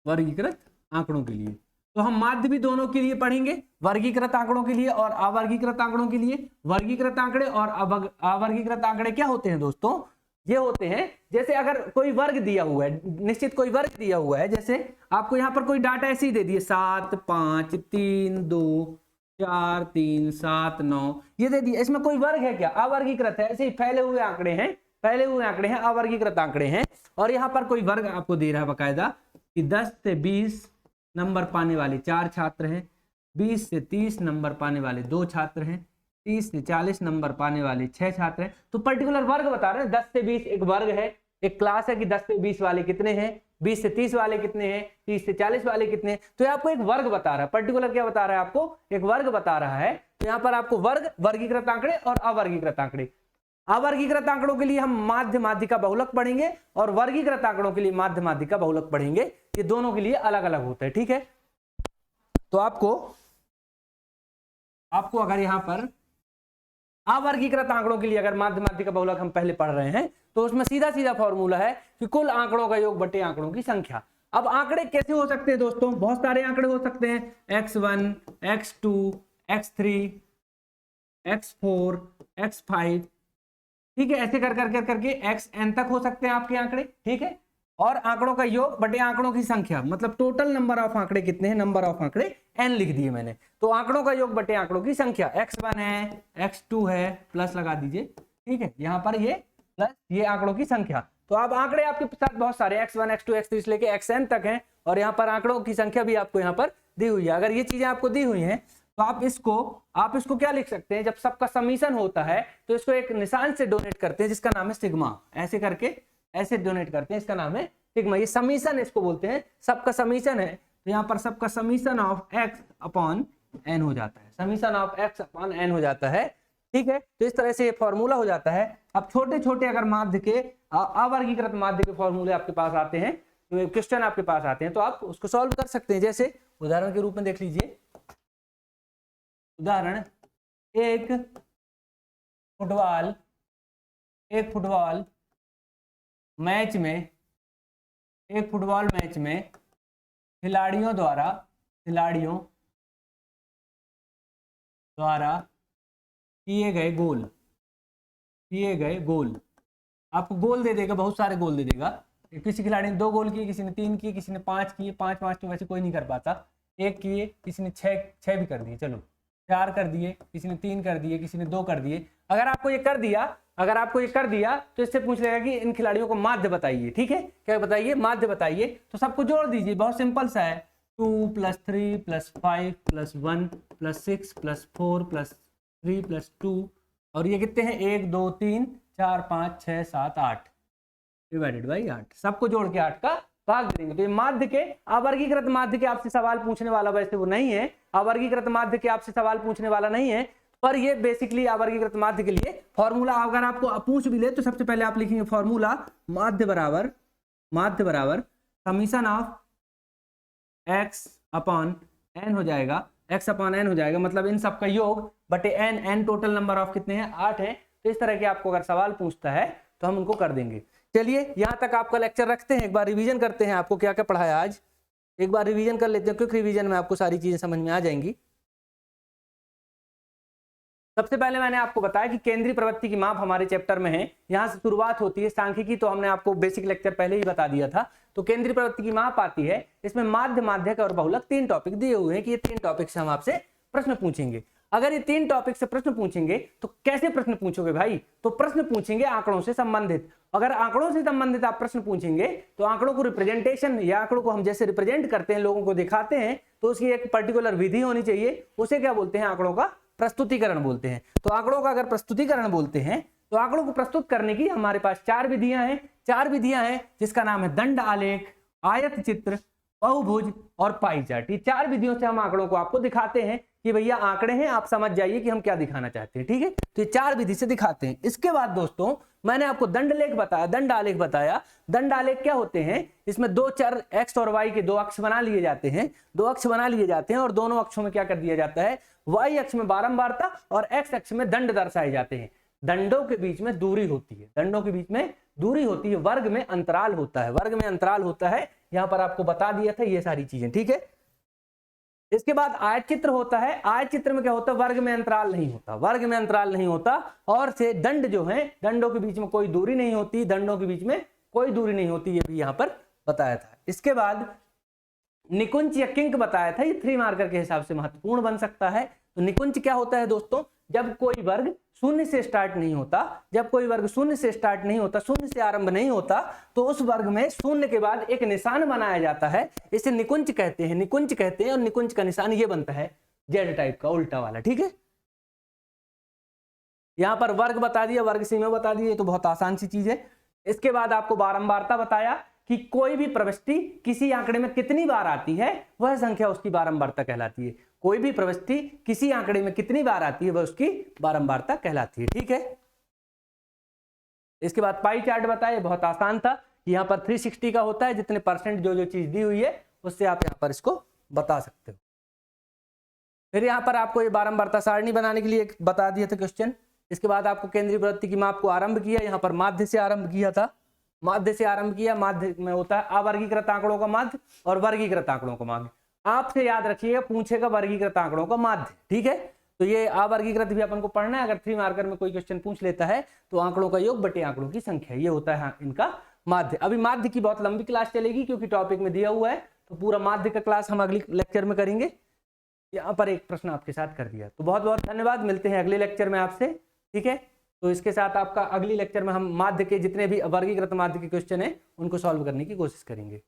वर्गीकृत आंकड़ों के लिए। तो हम माध्य भी दोनों के लिए पढ़ेंगे, वर्गीकृत आंकड़ों के लिए और अवर्गीकृत आंकड़ों के लिए। वर्गीकृत आंकड़े और अवर्गीकृत आंकड़े क्या होते हैं दोस्तों? ये होते हैं जैसे अगर कोई वर्ग दिया हुआ है, निश्चित कोई वर्ग दिया हुआ है, जैसे आपको यहाँ पर कोई डाटा ऐसे ही दे दिए 7 5 3 2 4 3 7 9, ये दे दिया, इसमें कोई वर्ग है क्या? अवर्गीकृत है, ऐसे ही फैले हुए आंकड़े हैं, फैले हुए आंकड़े हैं, अवर्गीकृत आंकड़े हैं। और यहाँ पर कोई वर्ग आपको दे रहा है बकायदा कि 10 से 20 नंबर पाने वाले 4 छात्र हैं, 20 से 30 नंबर पाने वाले 2 छात्र हैं, 30 से 40 नंबर पाने वाले 6 छात्र हैं। तो पर्टिकुलर वर्ग बता रहे हैं, 10 से 20 एक वर्ग है, एक क्लास है कि 10 से 20 वाले कितने हैं, 20 से 30 वाले कितने हैं, 30 से 40 वाले कितने हैं। तो ये आपको एक वर्ग बता रहा है, पर्टिकुलर क्या बता रहा है? आपको एक वर्ग बता रहा है। तो यहाँ पर आपको वर्ग, वर्गीकृत आंकड़े और अवर्गीकृत आंकड़े। अवर्गीकृत आंकड़ों के लिए हम माध्य माध्यिका बहुलक पढ़ेंगे और वर्गीकृत आंकड़ों के लिए माध्य माध्यिका बहुलक पढ़ेंगे। ये दोनों के लिए अलग अलग होता है, ठीक है। तो आपको अगर यहाँ पर अवर्गीकृत आंकड़ों के लिए अगर माध्य माध्यिका बहुलक हम पहले पढ़ रहे हैं, तो उसमें सीधा सीधा फॉर्मूला है कि कुल आंकड़ों का योग बटे आंकड़ों की संख्या। अब आंकड़े कैसे हो सकते हैं दोस्तों? बहुत सारे आंकड़े हो सकते हैं, x1 x2 x3 x4 x5, ठीक है। ऐसे कर करके xn तक हो सकते हैं आपके आंकड़े, ठीक है। और आंकड़ों का योग बटे आंकड़ों की संख्या, मतलब टोटल नंबर ऑफ आंकड़े कितने हैं, नंबर ऑफ आंकड़े n लिख दिए मैंने। तो आंकड़ों का योग बटे आंकड़ों की संख्या, x1 है, x2 है, प्लस लगा दीजिए, ठीक है। यहाँ पर ये प्लस ये आंकड़ों की संख्या। तो अब आंकड़े आपके साथ बहुत सारे x1 x2 x3 से लेके xn तक हैं, और यहाँ पर आंकड़ों की संख्या भी आपको यहाँ पर दी हुई है। अगर ये चीजें आपको दी हुई हैं तो आप इसको क्या लिख सकते हैं? जब सबका समीशन होता है तो इसको एक निशान से डोनेट करते हैं जिसका नाम है सिग्मा, ऐसे करके ऐसे डोनेट करते हैं, इसका नाम है सिग्मा। ये समीशन इसको बोलते हैं, सबका समीशन है। तो यहाँ पर सबका summation of x upon n हो जाता है, summation of x upon n हो जाता है, ठीक है। तो इस तरह से ये फॉर्मूला हो जाता है। अब छोटे छोटे अगर माध्य के, अवर्गीकृत माध्य के फॉर्मूले आपके पास आते हैं, तो क्वेश्चन आपके पास आते हैं, तो आप उसको सॉल्व कर सकते हैं। जैसे उदाहरण के रूप में देख लीजिए, उदाहरण एक फुटबॉल मैच में खिलाड़ियों द्वारा किए गए गोल, आपको गोल दे देगा, बहुत सारे गोल दे देगा। किसी खिलाड़ी ने 2 गोल किए, किसी ने 3 किए, किसी ने 5 किए, 5 तो वैसे कोई नहीं कर पाता, 1 किए, किसी ने 6 भी कर दिए, चलो 4 कर दिए, किसी ने 3 कर दिए, किसी ने 2 कर दिए। अगर आपको ये कर दिया तो इससे पूछ लेगा कि इन खिलाड़ियों को माध्य बताइए, ठीक है। क्या बताइए? माध्य बताइए। तो सबको जोड़ दीजिए, बहुत सिंपल सा है, 2 + 3 + 5 + 1 + 6 + 4 + 3 + 2, और ये कितने हैं? 1 2 3 4 5 6 7 8 डिवाइडेड बाई 8, सबको जोड़ के 8 का भाग देंगे। तो ये माध्य के, अवर्गीकृत माध्य के आपसे सवाल पूछने वाला वैसे वो नहीं है, अवर्गीकृत माध्य के आपसे सवाल पूछने वाला नहीं है, पर ये बेसिकली अवर्गीकृत माध्य के लिए फॉर्मूला अगर आपको पूछ भी ले तो सबसे पहले आप लिखेंगे फॉर्मूला माध्य बराबर summation of x upon n हो जाएगा, x अपॉन n हो जाएगा, मतलब इन सब का योग बटे n टोटल नंबर ऑफ कितने हैं? 8 है। तो इस तरह के आपको अगर सवाल पूछता है तो हम उनको कर देंगे। चलिए यहाँ तक आपका लेक्चर रखते हैं, एक बार रिवीजन करते हैं, आपको क्या क्या पढ़ाया आज, एक बार रिवीजन कर लेते हैं, क्विक रिवीजन में आपको सारी चीजें समझ में आ जाएंगी। सबसे पहले मैंने आपको बताया कि केंद्रीय प्रवृत्ति की माप हमारे चैप्टर में है, यहाँ से शुरुआत होती है। सांख्यिकी तो हमने आपको बेसिक लेक्चर पहले ही बता दिया था। तो केंद्रीय प्रवृत्ति की माप आती है, इसमें माध्य, माध्यक और बहुलक 3 टॉपिक दिए हुए हैं कि ये 3 टॉपिक से हम आपसे प्रश्न पूछेंगे। अगर ये 3 टॉपिक से प्रश्न पूछेंगे तो कैसे प्रश्न पूछोगे भाई? तो प्रश्न पूछेंगे आंकड़ों से संबंधित। अगर आंकड़ों से संबंधित आप प्रश्न पूछेंगे तो आंकड़ों को रिप्रेजेंटेशन या आंकड़ों को हम जैसे रिप्रेजेंट करते हैं, लोगों को दिखाते हैं, तो उसकी एक पर्टिकुलर विधि होनी चाहिए, उसे क्या बोलते हैं? आंकड़ों का प्रस्तुतिकरण बोलते हैं। तो आंकड़ों का अगर प्रस्तुतिकरण बोलते हैं तो आंकड़ों को प्रस्तुत करने की हमारे पास 4 विधियां हैं, जिसका नाम है दंड आलेख, आयत चित्र, बहुभुज और पाई चार्ट। ये 4 विधियों से हम आंकड़ों को आपको दिखाते हैं कि भैया आंकड़े हैं, आप समझ जाइए कि हम क्या दिखाना चाहते हैं, ठीक है। तो ये 4 विधि से दिखाते हैं। इसके बाद दोस्तों मैंने आपको दंडलेख बताया, दंडालेख बताया। दंडालेख क्या होते हैं, इसमें 2 चर x और y के 2 अक्ष बना लिए जाते हैं, 2 अक्ष बना लिए जाते हैं और दोनों अक्षों में क्या कर दिया जाता है, y अक्ष में बारंबारता और x अक्ष में दंड दर्शाए जाते हैं। दंडों के बीच में दूरी होती है, दंडों के बीच में दूरी होती है, वर्ग में अंतराल होता है, वर्ग में अंतराल होता है। यहां पर आपको बता दिया था ये सारी चीजें, ठीक है। इसके बाद आयत चित्र होता है। आयत चित्र में क्या होता है, वर्ग में अंतराल नहीं होता, वर्ग में अंतराल नहीं होता। और से दंड जो है, दंडों के बीच में कोई दूरी नहीं होती, दंडों के बीच में कोई दूरी नहीं होती, ये भी यहां पर बताया था। इसके बाद निकुंज या किंक बताया था, ये 3 मार्कर के हिसाब से महत्वपूर्ण बन सकता है। तो निकुंज क्या होता है दोस्तों, जब कोई वर्ग शून्य से स्टार्ट नहीं होता, जब कोई वर्ग शून्य से स्टार्ट नहीं होता, शून्य से आरंभ नहीं होता, तो उस वर्ग में शून्य के बाद एक निशान बनाया जाता है, इसे निकुंज कहते हैं, निकुंज कहते हैं। और निकुंज का निशान ये बनता है जेड टाइप का, उल्टा वाला, ठीक है। यहां पर वर्ग बता दिया, वर्ग सीमा बता दिए, तो बहुत आसान सी चीज है। इसके बाद आपको बारंबारता बताया कि कोई भी प्रविष्टि किसी आंकड़े में कितनी बार आती है, वह संख्या उसकी बारंबारता कहलाती है। कोई भी प्रविष्टि किसी आंकड़े में कितनी बार आती है, वह उसकी बारंबारता कहलाती है, ठीक है। इसके बाद पाई चार्ट बताया, बहुत आसान था। यहाँ पर 360 का होता है, जितने परसेंट जो जो चीज दी हुई है उससे आप यहाँ पर इसको बता सकते हो। फिर यहाँ पर आपको ये बारंबारता सारणी बनाने के लिए एक बता दिया था क्वेश्चन। इसके बाद आपको केंद्रीय वृत्ति की माप को आरंभ किया, यहाँ पर माध्य से आरंभ किया था, माध्य से आरंभ किया। माध्य में होता है अवर्गीकृत आंकड़ों का माध्य और वर्गीकृत आंकड़ों का माध्य। आपसे याद रखिएगा, पूछेगा वर्गीकृत आंकड़ों का माध्य, ठीक है। तो ये अवर्गीकृत भी अपन को पढ़ना है। अगर 3 मार्कर में कोई क्वेश्चन पूछ लेता है तो आंकड़ों का योग बटे आंकड़ों की संख्या, ये होता है इनका माध्य। अभी माध्य की बहुत लंबी क्लास चलेगी क्योंकि टॉपिक में दिया हुआ है, तो पूरा माध्य का क्लास हम अगले लेक्चर में करेंगे। यहाँ पर एक प्रश्न आपके साथ कर दिया, तो बहुत बहुत धन्यवाद। मिलते हैं अगले लेक्चर में आपसे, ठीक है। तो इसके साथ आपका अगली लेक्चर में हम माध्य के जितने भी वर्गीकृत माध्य के क्वेश्चन है उनको सॉल्व करने की कोशिश करेंगे।